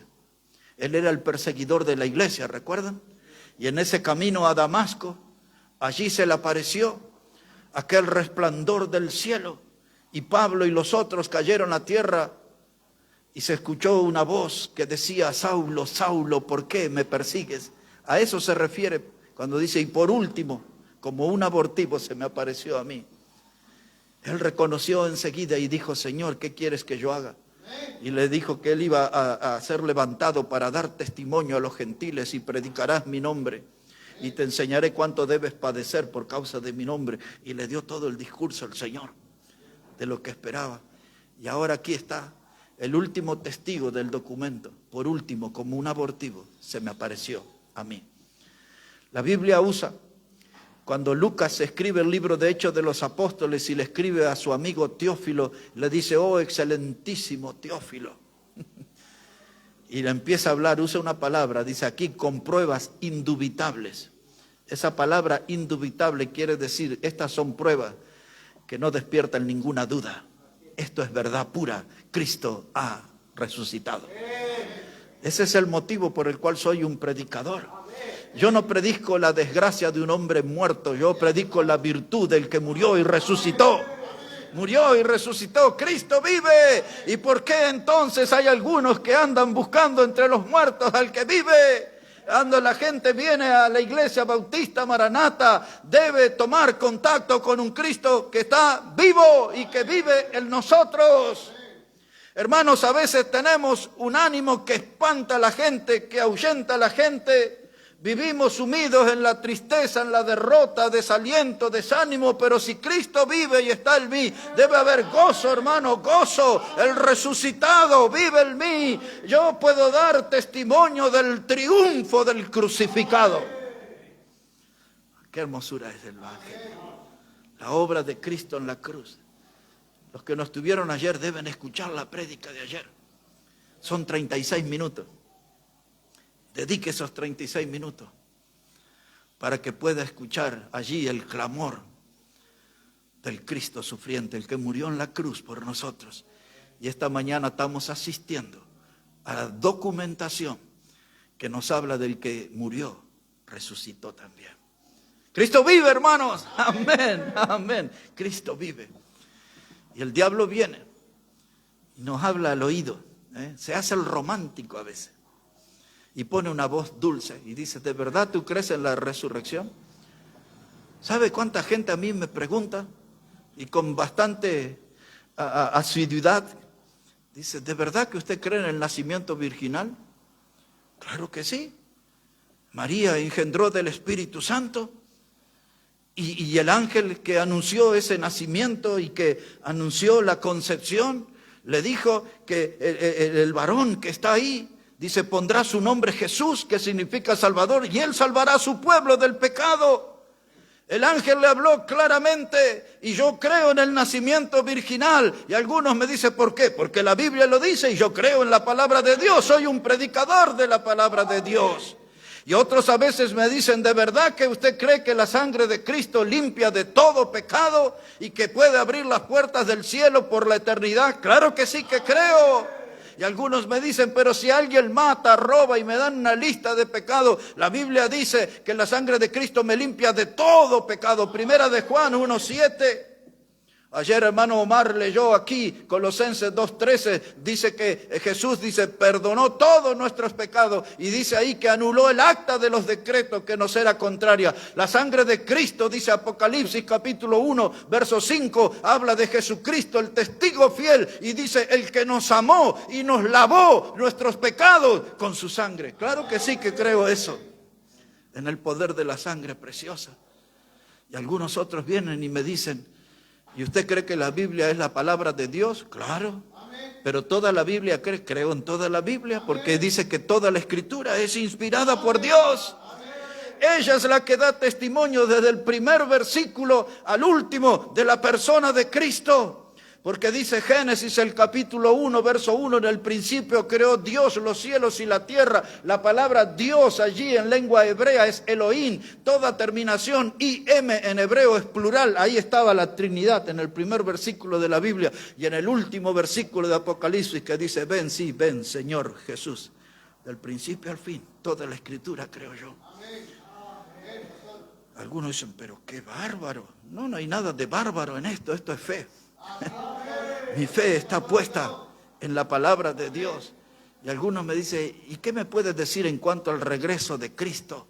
Él era el perseguidor de la iglesia, ¿recuerdan? Y en ese camino a Damasco, allí se le apareció aquel resplandor del cielo, y Pablo y los otros cayeron a tierra, y se escuchó una voz que decía, Saulo, Saulo, ¿por qué me persigues? A eso se refiere cuando dice, y por último, como un abortivo se me apareció a mí. Él reconoció enseguida y dijo, Señor, ¿qué quieres que yo haga? Y le dijo que él iba a ser levantado para dar testimonio a los gentiles, y predicarás mi nombre, y te enseñaré cuánto debes padecer por causa de mi nombre. Y le dio todo el discurso al Señor de lo que esperaba. Y ahora aquí está el último testigo del documento. Por último, como un abortivo, se me apareció a mí. La Biblia usa, cuando Lucas escribe el libro de Hechos de los Apóstoles y le escribe a su amigo Teófilo, le dice, oh excelentísimo Teófilo. Y le empieza a hablar, usa una palabra, dice aquí, con pruebas indubitables. Esa palabra indubitable quiere decir, estas son pruebas que no despiertan ninguna duda. Esto es verdad pura. Cristo ha resucitado. Ese es el motivo por el cual soy un predicador. Yo no predico la desgracia de un hombre muerto, yo predico la virtud del que murió y resucitó. Murió y resucitó, Cristo vive. ¿Y por qué entonces hay algunos que andan buscando entre los muertos al que vive? Cuando la gente viene a la iglesia bautista Maranata, debe tomar contacto con un Cristo que está vivo y que vive en nosotros. Hermanos, a veces tenemos un ánimo que espanta a la gente, que ahuyenta a la gente. Vivimos sumidos en la tristeza, en la derrota, desaliento, desánimo, pero si Cristo vive y está en mí, debe haber gozo, hermano, gozo. El resucitado vive en mí. Yo puedo dar testimonio del triunfo del crucificado. Qué hermosura es el Evangelio. La obra de Cristo en la cruz. Los que no estuvieron ayer deben escuchar la prédica de ayer. Son 36 minutos. Dedique esos 36 minutos para que pueda escuchar allí el clamor del Cristo sufriente, el que murió en la cruz por nosotros. Y esta mañana estamos asistiendo a la documentación que nos habla del que murió, resucitó también. Cristo vive, hermanos. Amén, amén. Cristo vive. Y el diablo viene y nos habla al oído. Se hace el romántico a veces. Y pone una voz dulce y dice, ¿de verdad tú crees en la resurrección? ¿Sabe cuánta gente a mí me pregunta? Y con bastante asiduidad, dice, ¿de verdad que usted cree en el nacimiento virginal? Claro que sí. María engendró del Espíritu Santo. Y el ángel que anunció ese nacimiento y que anunció la concepción, le dijo que el varón que está ahí, dice, pondrá su nombre Jesús, que significa Salvador, y Él salvará a su pueblo del pecado. El ángel le habló claramente, y yo creo en el nacimiento virginal. Y algunos me dicen, ¿por qué? Porque la Biblia lo dice, y yo creo en la palabra de Dios, soy un predicador de la palabra de Dios. Y otros a veces me dicen, ¿de verdad que usted cree que la sangre de Cristo limpia de todo pecado y que puede abrir las puertas del cielo por la eternidad? Claro que sí que creo. Y algunos me dicen, pero si alguien mata, roba y me dan una lista de pecados, la Biblia dice que la sangre de Cristo me limpia de todo pecado. Primera de Juan 1:7. Ayer hermano Omar leyó aquí Colosenses 2:13, dice que Jesús perdonó todos nuestros pecados y dice ahí que anuló el acta de los decretos que nos era contraria. La sangre de Cristo, dice Apocalipsis capítulo 1, verso 5, habla de Jesucristo, el testigo fiel, y dice el que nos amó y nos lavó nuestros pecados con su sangre. Claro que sí que creo eso, en el poder de la sangre preciosa. Y algunos otros vienen y me dicen, ¿y usted cree que la Biblia es la palabra de Dios? Claro. Pero toda la Biblia, creo en toda la Biblia, porque dice que toda la Escritura es inspirada por Dios. Ella es la que da testimonio desde el primer versículo al último de la persona de Cristo. Porque dice Génesis el capítulo 1, verso 1, en el principio creó Dios los cielos y la tierra. La palabra Dios allí en lengua hebrea es Elohim. Toda terminación IM en hebreo es plural. Ahí estaba la Trinidad en el primer versículo de la Biblia. Y en el último versículo de Apocalipsis que dice, ven, sí, ven, Señor Jesús. Del principio al fin, toda la Escritura creo yo. Algunos dicen, pero qué bárbaro. No, no hay nada de bárbaro en esto es fe. Mi fe está puesta en la palabra de Dios. Y algunos me dicen, ¿y qué me puedes decir en cuanto al regreso de Cristo?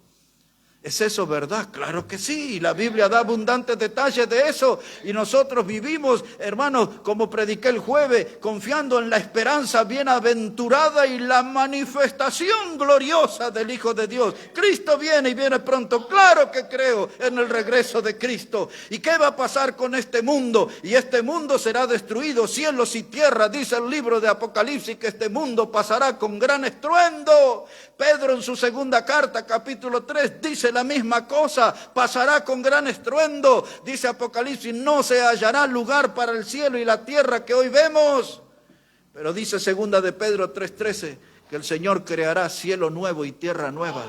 ¿Es eso verdad? Claro que sí, y la Biblia da abundantes detalles de eso, y nosotros vivimos, hermanos, como prediqué el jueves, confiando en la esperanza bienaventurada y la manifestación gloriosa del Hijo de Dios. Cristo viene y viene pronto, claro que creo en el regreso de Cristo. ¿Y qué va a pasar con este mundo? Y este mundo será destruido, cielos y tierra, dice el libro de Apocalipsis, que este mundo pasará con gran estruendo. Pedro en su segunda carta, capítulo 3, dice la misma cosa, pasará con gran estruendo. Dice Apocalipsis, no se hallará lugar para el cielo y la tierra que hoy vemos. Pero dice segunda de Pedro 3:13, que el Señor creará cielo nuevo y tierra nueva,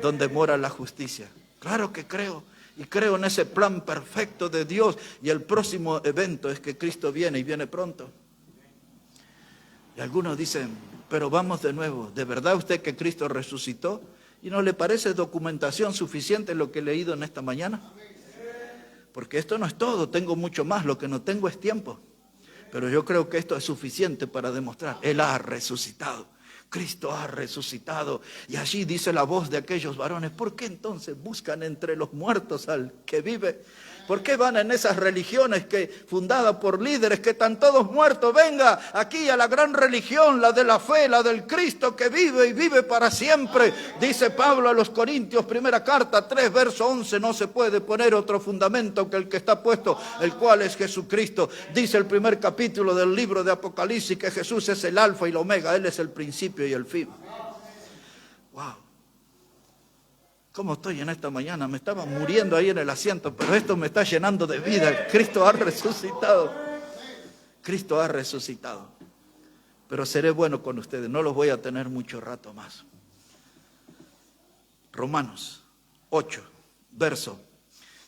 donde mora la justicia. Claro que creo. Y creo en ese plan perfecto de Dios. Y el próximo evento es que Cristo viene y viene pronto. Y algunos dicen, pero vamos de nuevo, ¿de verdad usted que Cristo resucitó? ¿Y no le parece documentación suficiente lo que he leído en esta mañana? Porque esto no es todo, tengo mucho más, lo que no tengo es tiempo. Pero yo creo que esto es suficiente para demostrar, Él ha resucitado. Cristo ha resucitado. Y allí dice la voz de aquellos varones, ¿por qué entonces buscan entre los muertos al que vive? ¿Por qué van en esas religiones fundadas por líderes que están todos muertos? Venga aquí a la gran religión, la de la fe, la del Cristo que vive y vive para siempre. Dice Pablo a los Corintios, primera carta, 3, verso 11, no se puede poner otro fundamento que el que está puesto, el cual es Jesucristo. Dice el primer capítulo del libro de Apocalipsis que Jesús es el alfa y el omega, Él es el principio y el fin. Wow. ¿Cómo estoy en esta mañana? Me estaba muriendo ahí en el asiento, pero esto me está llenando de vida. Cristo ha resucitado. Cristo ha resucitado. Pero seré bueno con ustedes, no los voy a tener mucho rato más. Romanos 8, verso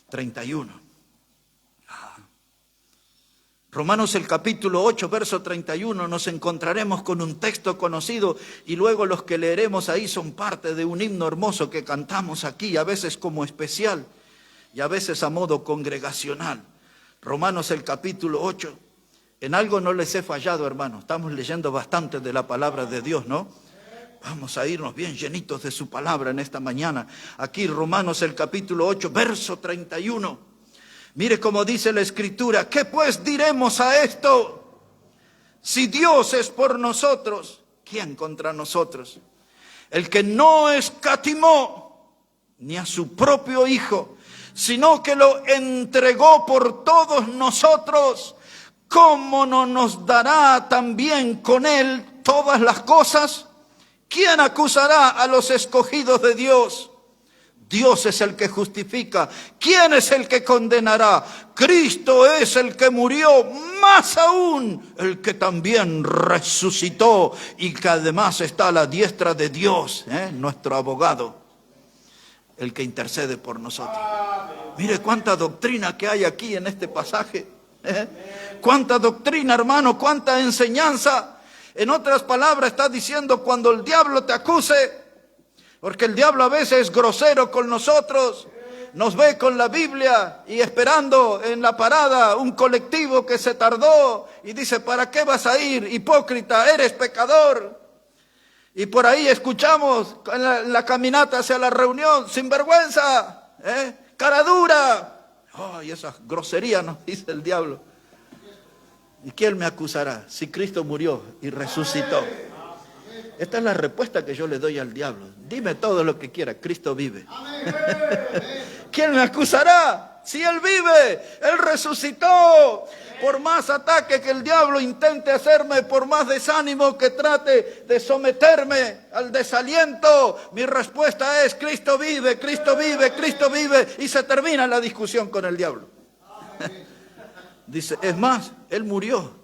31. Romanos el capítulo 8, verso 31, nos encontraremos con un texto conocido y luego los que leeremos ahí son parte de un himno hermoso que cantamos aquí, a veces como especial y a veces a modo congregacional. Romanos el capítulo 8, en algo no les he fallado, hermanos, estamos leyendo bastante de la palabra de Dios, ¿no? Vamos a irnos bien llenitos de su palabra en esta mañana. Aquí Romanos el capítulo 8, verso 31. Mire cómo dice la Escritura, ¿qué pues diremos a esto? Si Dios es por nosotros, ¿quién contra nosotros? El que no escatimó ni a su propio Hijo, sino que lo entregó por todos nosotros, ¿cómo no nos dará también con Él todas las cosas? ¿Quién acusará a los escogidos de Dios? Dios es el que justifica. ¿Quién es el que condenará? Cristo es el que murió, más aún el que también resucitó y que además está a la diestra de Dios, nuestro abogado, el que intercede por nosotros. Mire cuánta doctrina que hay aquí en este pasaje. Cuánta doctrina, hermano, cuánta enseñanza. En otras palabras está diciendo, cuando el diablo te acuse, porque el diablo a veces es grosero con nosotros, nos ve con la Biblia y esperando en la parada un colectivo que se tardó y dice, ¿para qué vas a ir? Hipócrita, eres pecador. Y por ahí escuchamos en la caminata hacia la reunión, sinvergüenza, cara dura. Ay, esas groserías nos dice el diablo. ¿Y quién me acusará si Cristo murió y resucitó? Esta es la respuesta que yo le doy al diablo. Dime todo lo que quiera, Cristo vive. ¿Quién me acusará? Si Él vive, Él resucitó. Por más ataque que el diablo intente hacerme, por más desánimo que trate de someterme al desaliento, mi respuesta es Cristo vive, Cristo vive, Cristo vive. Y se termina la discusión con el diablo. Dice, es más, Él murió.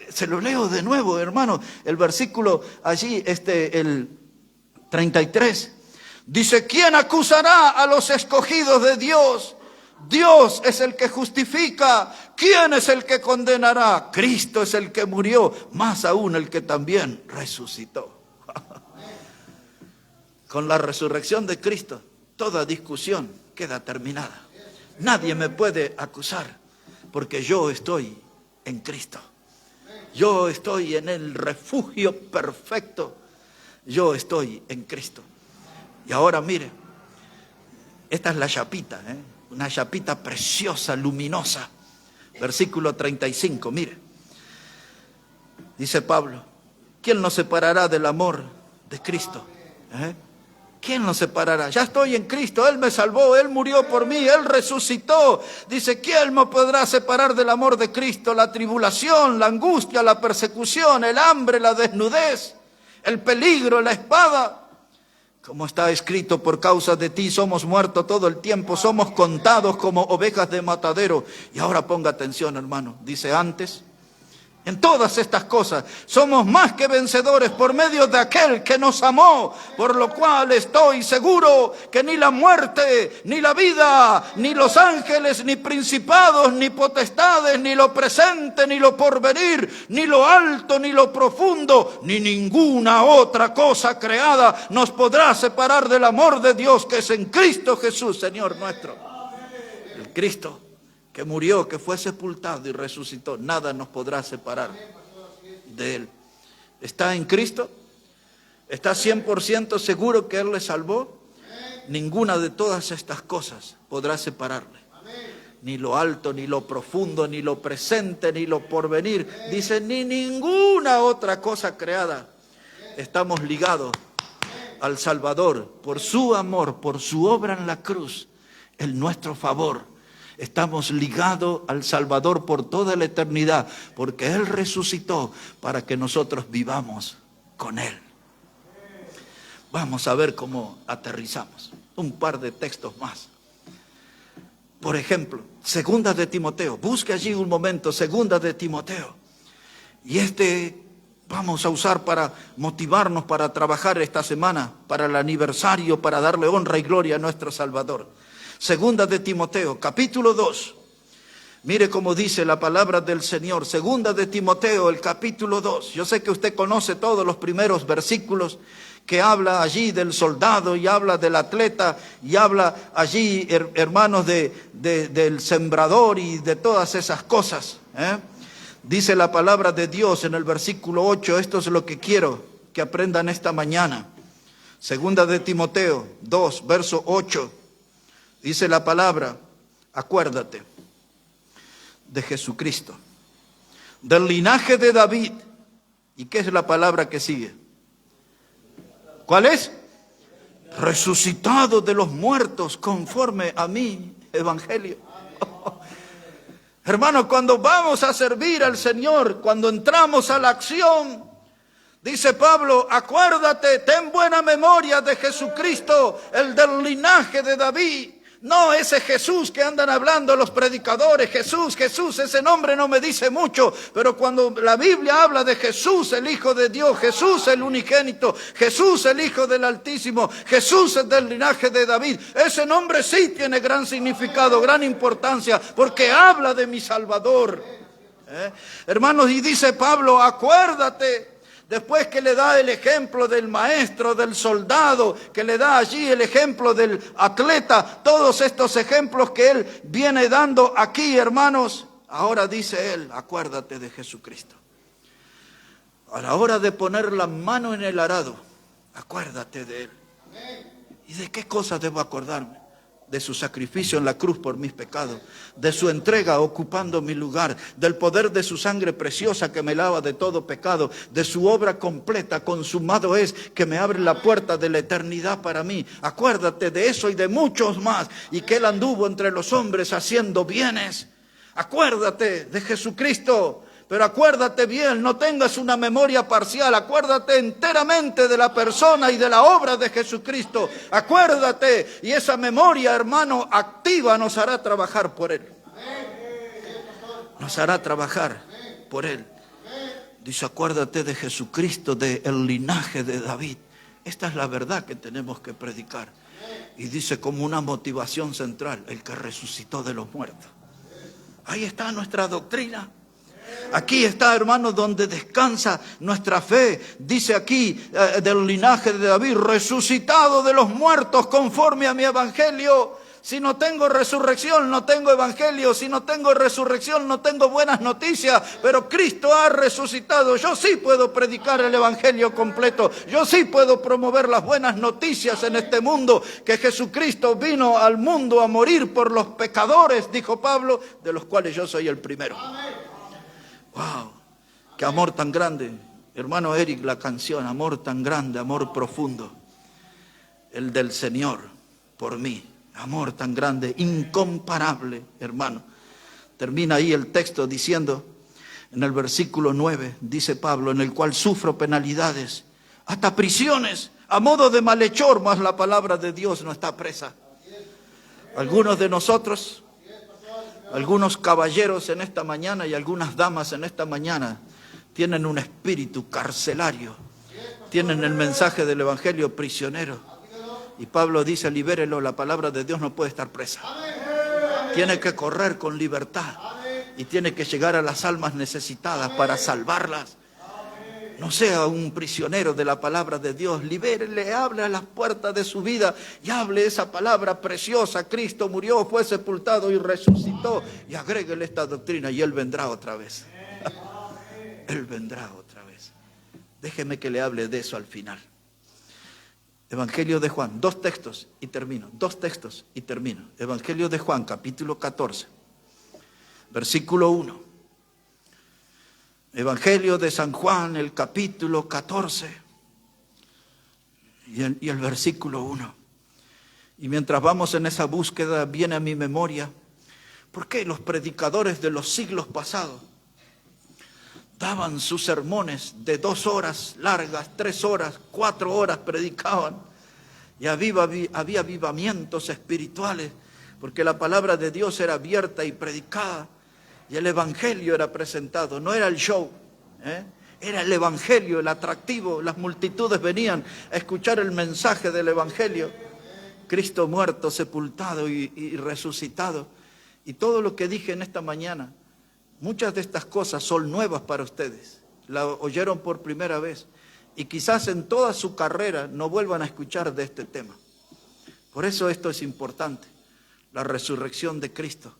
Se lo leo de nuevo, hermano, el versículo allí, el 33. Dice, ¿quién acusará a los escogidos de Dios? Dios es el que justifica. ¿Quién es el que condenará? Cristo es el que murió, más aún el que también resucitó. Con la resurrección de Cristo, toda discusión queda terminada. Nadie me puede acusar, porque yo estoy en Cristo. Yo estoy en el refugio perfecto. Yo estoy en Cristo. Y ahora mire, esta es la chapita, una chapita preciosa, luminosa. Versículo 35, mire. Dice Pablo, ¿quién nos separará del amor de Cristo? ¿Quién nos separará? Ya estoy en Cristo, Él me salvó, Él murió por mí, Él resucitó. Dice, ¿quién me podrá separar del amor de Cristo? La tribulación, la angustia, la persecución, el hambre, la desnudez, el peligro, la espada. Como está escrito, por causa de ti somos muertos todo el tiempo, somos contados como ovejas de matadero. Y ahora ponga atención, hermano. Dice, antes En todas estas cosas somos más que vencedores por medio de aquel que nos amó, por lo cual estoy seguro que ni la muerte, ni la vida, ni los ángeles, ni principados, ni potestades, ni lo presente, ni lo porvenir, ni lo alto, ni lo profundo, ni ninguna otra cosa creada nos podrá separar del amor de Dios que es en Cristo Jesús, Señor nuestro. El Cristo que murió, que fue sepultado y resucitó, nada nos podrá separar de Él. ¿Está en Cristo? ¿Está 100% seguro que Él le salvó? Ninguna de todas estas cosas podrá separarle. Ni lo alto, ni lo profundo, ni lo presente, ni lo porvenir. Dice, ni ninguna otra cosa creada. Estamos ligados al Salvador por su amor, por su obra en la cruz, en nuestro favor. Estamos ligados al Salvador por toda la eternidad, porque Él resucitó para que nosotros vivamos con Él. Vamos a ver cómo aterrizamos. Un par de textos más. Por ejemplo, Segunda de Timoteo. Busque allí un momento, Segunda de Timoteo. Y vamos a usar para motivarnos para trabajar esta semana, para el aniversario, para darle honra y gloria a nuestro Salvador. Segunda de Timoteo, capítulo 2. Mire cómo dice la palabra del Señor. Segunda de Timoteo, el capítulo 2. Yo sé que usted conoce todos los primeros versículos que habla allí del soldado y habla del atleta y habla allí, hermanos, del sembrador y de todas esas cosas. Dice la palabra de Dios en el versículo 8. Esto es lo que quiero que aprendan esta mañana. Segunda de Timoteo 2, verso 8. Dice la palabra, acuérdate de Jesucristo, del linaje de David. ¿Y qué es la palabra que sigue? ¿Cuál es? Resucitado de los muertos conforme a mi evangelio. Hermano, cuando vamos a servir al Señor, cuando entramos a la acción, dice Pablo, acuérdate, ten buena memoria de Jesucristo, el del linaje de David. No ese Jesús que andan hablando los predicadores, Jesús, ese nombre no me dice mucho, pero cuando la Biblia habla de Jesús, el Hijo de Dios, Jesús el unigénito, Jesús el Hijo del Altísimo, Jesús es del linaje de David, ese nombre sí tiene gran significado, gran importancia, porque habla de mi Salvador. Hermanos, y dice Pablo, acuérdate. Después que le da el ejemplo del maestro, del soldado, que le da allí el ejemplo del atleta, todos estos ejemplos que él viene dando aquí, hermanos, ahora dice él, acuérdate de Jesucristo. A la hora de poner la mano en el arado, acuérdate de Él. ¿Y de qué cosa debo acordarme? De su sacrificio en la cruz por mis pecados, de su entrega ocupando mi lugar, del poder de su sangre preciosa que me lava de todo pecado, de su obra completa, consumado es, que me abre la puerta de la eternidad para mí. Acuérdate de eso y de muchos más, y que Él anduvo entre los hombres haciendo bienes. Acuérdate de Jesucristo. Pero acuérdate bien, no tengas una memoria parcial, acuérdate enteramente de la persona y de la obra de Jesucristo. Acuérdate, y esa memoria, hermano, activa nos hará trabajar por Él. Nos hará trabajar por Él. Dice, acuérdate de Jesucristo, del linaje de David. Esta es la verdad que tenemos que predicar. Y dice como una motivación central, el que resucitó de los muertos. Ahí está nuestra doctrina. Aquí está, hermanos, donde descansa nuestra fe. Dice aquí del linaje de David, resucitado de los muertos conforme a mi evangelio. Si no tengo resurrección, no tengo evangelio. Si no tengo resurrección, no tengo buenas noticias. Pero Cristo ha resucitado. Yo sí puedo predicar el evangelio completo. Yo sí puedo promover las buenas noticias en este mundo. Que Jesucristo vino al mundo a morir por los pecadores, dijo Pablo, de los cuales yo soy el primero. ¡Wow! ¡Qué amor tan grande! Hermano Eric, la canción, amor tan grande, amor profundo. El del Señor por mí. Amor tan grande, incomparable, hermano. Termina ahí el texto diciendo, en el versículo 9, dice Pablo, en el cual sufro penalidades, hasta prisiones, a modo de malhechor, mas la palabra de Dios no está presa. Algunos de nosotros, algunos caballeros en esta mañana y algunas damas en esta mañana, tienen un espíritu carcelario, tienen el mensaje del evangelio prisionero. Y Pablo dice, libérelo, la palabra de Dios no puede estar presa. Tiene que correr con libertad y tiene que llegar a las almas necesitadas para salvarlas. No sea un prisionero de la palabra de Dios, libérele, hable a las puertas de su vida y hable esa palabra preciosa. Cristo murió, fue sepultado y resucitó. Y agréguele esta doctrina y Él vendrá otra vez. Él vendrá otra vez. Déjeme que le hable de eso al final. Evangelio de Juan, 2 textos y termino. 2 textos y termino. Evangelio de Juan, capítulo 14, versículo 1. Evangelio de San Juan, el capítulo 14 y el versículo 1. Y mientras vamos en esa búsqueda, viene a mi memoria, ¿por qué los predicadores de los siglos pasados daban sus sermones de 2 horas largas, 3 horas, 4 horas predicaban? Y había avivamientos espirituales, porque la palabra de Dios era abierta y predicada. Y el evangelio era presentado, no era el show, era el evangelio, el atractivo. Las multitudes venían a escuchar el mensaje del evangelio. Cristo muerto, sepultado y resucitado. Y todo lo que dije en esta mañana, muchas de estas cosas son nuevas para ustedes. La oyeron por primera vez. Y quizás en toda su carrera no vuelvan a escuchar de este tema. Por eso esto es importante, la resurrección de Cristo.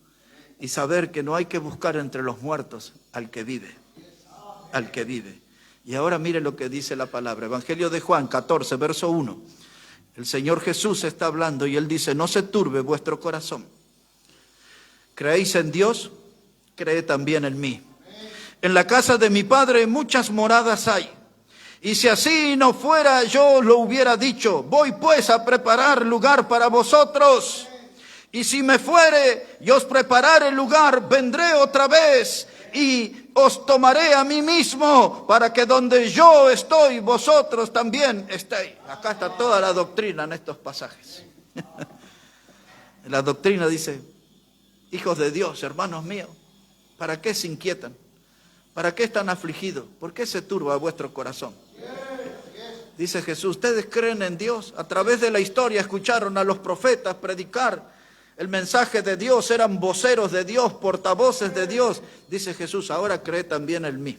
Y saber que no hay que buscar entre los muertos al que vive, al que vive. Y ahora mire lo que dice la palabra. Evangelio de Juan 14, verso 1. El Señor Jesús está hablando y Él dice, no se turbe vuestro corazón. ¿Creéis en Dios? Cree también en mí. En la casa de mi Padre muchas moradas hay. Y si así no fuera, yo lo hubiera dicho. Voy pues a preparar lugar para vosotros. Y si me fuere y os prepararé lugar, vendré otra vez y os tomaré a mí mismo, para que donde yo estoy, vosotros también estéis. Acá está toda la doctrina en estos pasajes. La doctrina dice, hijos de Dios, hermanos míos, ¿para qué se inquietan? ¿Para qué están afligidos? ¿Por qué se turba vuestro corazón? Dice Jesús, ustedes creen en Dios. A través de la historia escucharon a los profetas predicar el mensaje de Dios, eran voceros de Dios, portavoces de Dios. Dice Jesús, ahora cree también en mí.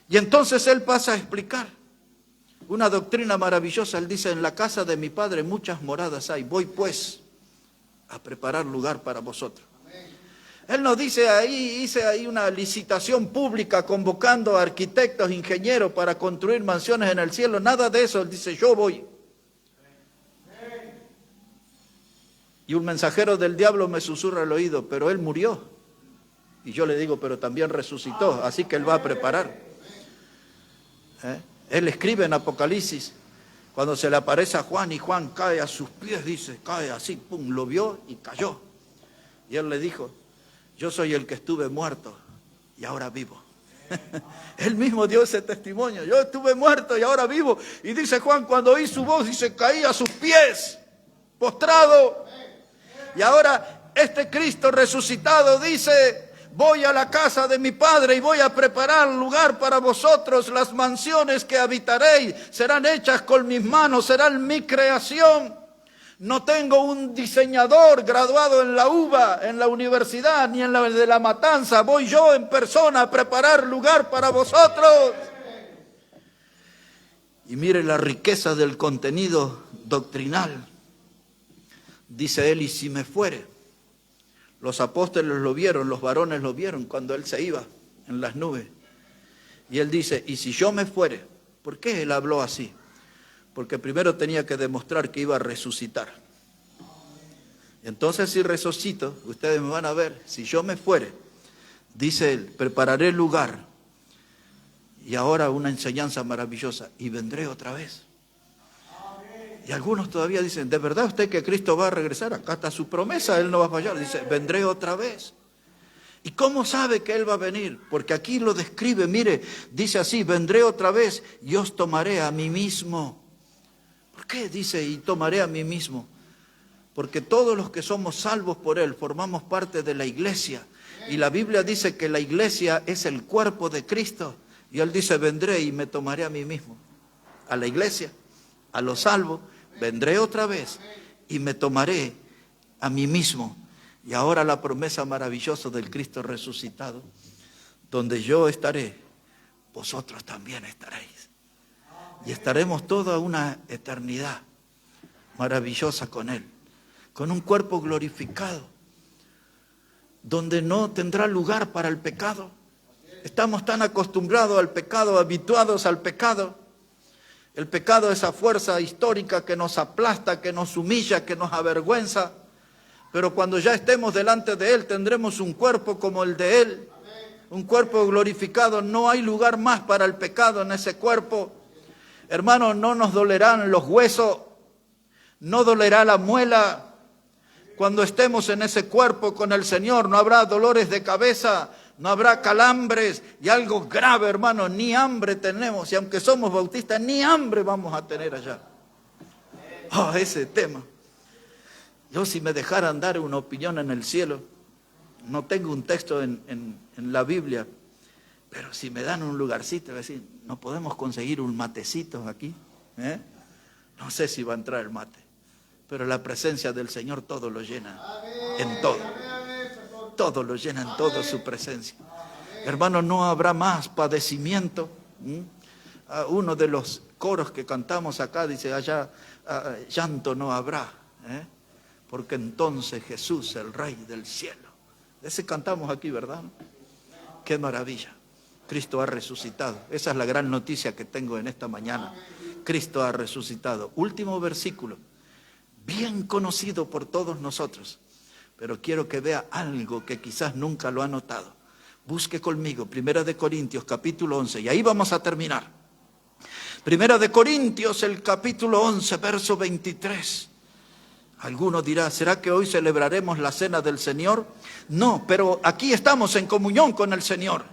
Y entonces Él pasa a explicar una doctrina maravillosa. Él dice, en la casa de mi Padre muchas moradas hay. Voy pues a preparar lugar para vosotros. Él nos dice ahí, hice ahí una licitación pública convocando a arquitectos, ingenieros para construir mansiones en el cielo. Nada de eso. Él dice, yo voy. Y un mensajero del diablo me susurra al oído, pero Él murió. Y yo le digo, pero también resucitó, así que Él va a preparar. Él escribe en Apocalipsis, cuando se le aparece a Juan y Juan cae a sus pies, dice, cae así, pum, lo vio y cayó. Y Él le dijo, yo soy el que estuve muerto y ahora vivo. Él mismo dio ese testimonio, yo estuve muerto y ahora vivo. Y dice Juan, cuando oí su voz, dice, caí a sus pies, postrado. Y ahora este Cristo resucitado dice, voy a la casa de mi Padre y voy a preparar lugar para vosotros. Las mansiones que habitaréis serán hechas con mis manos, serán mi creación. No tengo un diseñador graduado en la UBA, en la universidad, ni en la de La Matanza. Voy yo en persona a preparar lugar para vosotros. Y mire la riqueza del contenido doctrinal. Dice Él, y si me fuere. Los apóstoles lo vieron, los varones lo vieron cuando Él se iba en las nubes. Y Él dice, y si yo me fuere. ¿Por qué Él habló así? Porque primero tenía que demostrar que iba a resucitar. Entonces si resucito, ustedes me van a ver, si yo me fuere, dice Él, prepararé lugar. Y ahora una enseñanza maravillosa, y vendré otra vez. Y algunos todavía dicen, ¿de verdad usted que Cristo va a regresar? Acá está su promesa, Él no va a fallar. Dice, vendré otra vez. ¿Y cómo sabe que Él va a venir? Porque aquí lo describe, mire, dice así, vendré otra vez y os tomaré a mí mismo. ¿Por qué dice, y tomaré a mí mismo? Porque todos los que somos salvos por Él formamos parte de la iglesia. Y la Biblia dice que la iglesia es el cuerpo de Cristo. Y Él dice, vendré y me tomaré a mí mismo. A la iglesia, a los salvos, vendré otra vez y me tomaré a mí mismo. Y ahora la promesa maravillosa del Cristo resucitado, donde yo estaré, vosotros también estaréis. Y estaremos toda una eternidad maravillosa con Él, con un cuerpo glorificado, donde no tendrá lugar para el pecado. Estamos tan acostumbrados al pecado, habituados al pecado. El pecado es esa fuerza histórica que nos aplasta, que nos humilla, que nos avergüenza. Pero cuando ya estemos delante de Él, tendremos un cuerpo como el de Él. Un cuerpo glorificado. No hay lugar más para el pecado en ese cuerpo. Hermanos, no nos dolerán los huesos, no dolerá la muela. Cuando estemos en ese cuerpo con el Señor, no habrá dolores de cabeza, no habrá calambres. Y algo grave, hermanos, ni hambre tenemos. Y aunque somos bautistas, ni hambre vamos a tener allá. Oh, ese tema. Yo, si me dejaran dar una opinión en el cielo, no tengo un texto en la Biblia, pero si me dan un lugarcito, voy a decir, ¿no podemos conseguir un matecito aquí? No sé si va a entrar el mate, pero la presencia del Señor todo lo llena, en todo. Todo lo llena en toda su presencia. Hermano, no habrá más padecimiento. Uno de los coros que cantamos acá dice, allá llanto no habrá, porque entonces Jesús, el Rey del cielo. Ese cantamos aquí, ¿verdad? Qué maravilla. Cristo ha resucitado. Esa es la gran noticia que tengo en esta mañana. Cristo ha resucitado. Último versículo, bien conocido por todos nosotros, pero quiero que vea algo que quizás nunca lo ha notado. Busque conmigo, 1 Corintios capítulo 11, y ahí vamos a terminar. 1 Corintios, el capítulo 11, verso 23. Alguno dirá, ¿será que hoy celebraremos la cena del Señor? No, pero aquí estamos en comunión con el Señor.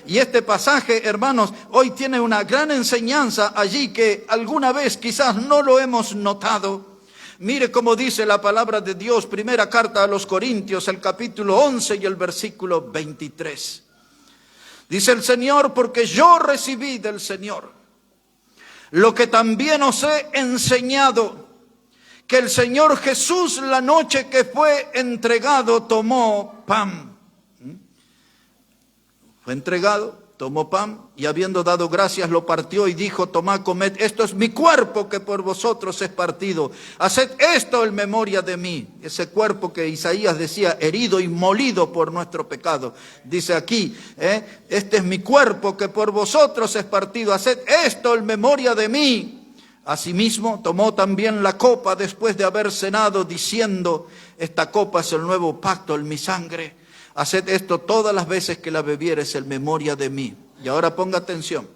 Y este pasaje, hermanos, hoy tiene una gran enseñanza allí que alguna vez quizás no lo hemos notado. Mire cómo dice la palabra de Dios, primera carta a los Corintios, el capítulo 11 y el versículo 23. Dice el Señor, porque yo recibí del Señor lo que también os he enseñado, que el Señor Jesús, la noche que fue entregado, tomó pan. Fue entregado, tomó pan y habiendo dado gracias lo partió y dijo, tomad, comed, esto es mi cuerpo que por vosotros es partido. Haced esto en memoria de mí. Ese cuerpo que Isaías decía, herido y molido por nuestro pecado. Dice aquí, este es mi cuerpo que por vosotros es partido. Haced esto en memoria de mí. Asimismo, tomó también la copa después de haber cenado, diciendo, esta copa es el nuevo pacto en mi sangre. Haced esto todas las veces que la bebieres en memoria de mí. Y ahora ponga atención.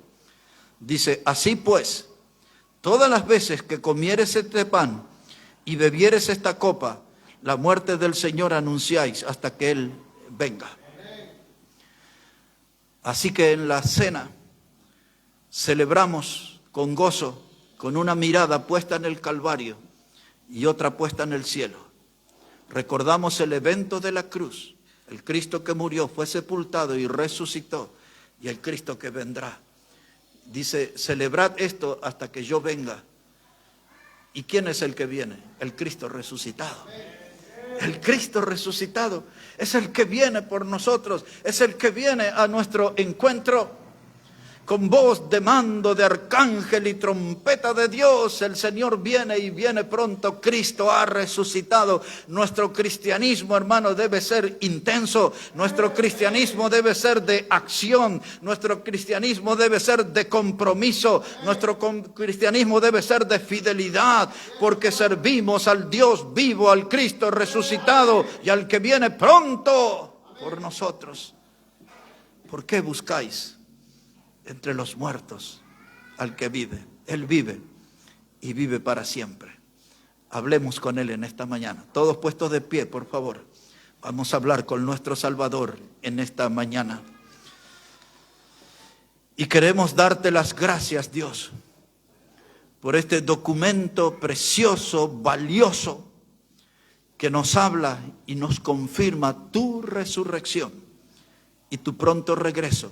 Dice, así pues, todas las veces que comieres este pan y bebieres esta copa, la muerte del Señor anunciáis hasta que Él venga. Así que en la cena celebramos con gozo, con una mirada puesta en el Calvario y otra puesta en el cielo. Recordamos el evento de la cruz, el Cristo que murió, fue sepultado y resucitó, y el Cristo que vendrá. Dice, celebrad esto hasta que yo venga. ¿Y quién es el que viene? El Cristo resucitado. El Cristo resucitado es el que viene por nosotros, es el que viene a nuestro encuentro. Con voz de mando de arcángel y trompeta de Dios, el Señor viene y viene pronto. Cristo ha resucitado. Nuestro cristianismo, hermano, debe ser intenso. Nuestro cristianismo debe ser de acción. Nuestro cristianismo debe ser de compromiso. Nuestro cristianismo debe ser de fidelidad, porque servimos al Dios vivo, al Cristo resucitado y al que viene pronto por nosotros. ¿Por qué buscáis entre los muertos al que vive? Él vive y vive para siempre. Hablemos con Él en esta mañana. Todos puestos de pie, por favor. Vamos a hablar con nuestro Salvador en esta mañana. Y queremos darte las gracias, Dios, por este documento precioso, valioso, que nos habla y nos confirma tu resurrección. y tu pronto regreso,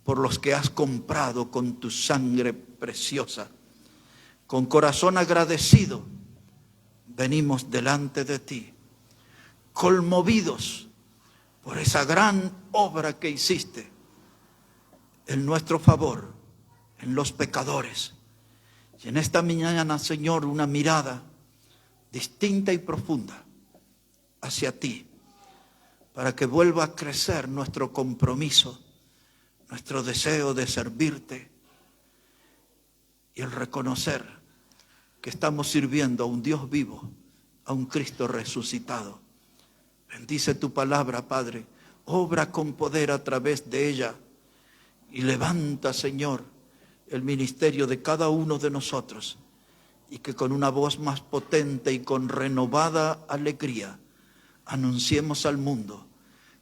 por los que has comprado con tu sangre preciosa. Con corazón agradecido, venimos delante de ti, conmovidos por esa gran obra que hiciste en nuestro favor, en los pecadores. Y en esta mañana, Señor, una mirada distinta y profunda hacia ti, para que vuelva a crecer nuestro compromiso, nuestro deseo de servirte y el reconocer que estamos sirviendo a un Dios vivo, a un Cristo resucitado. Bendice tu palabra, Padre. Obra con poder a través de ella y levanta, Señor, el ministerio de cada uno de nosotros, y que con una voz más potente y con renovada alegría anunciemos al mundo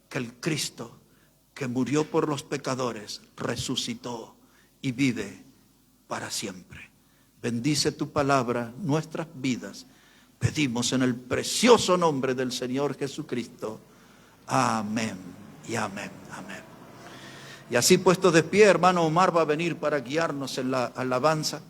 que el Cristo que murió por los pecadores resucitó y vive para siempre. Bendice tu palabra, nuestras vidas. Pedimos en el precioso nombre del Señor Jesucristo. Amén y amén, amén. Y así puesto de pie, hermano Omar va a venir para guiarnos en la alabanza.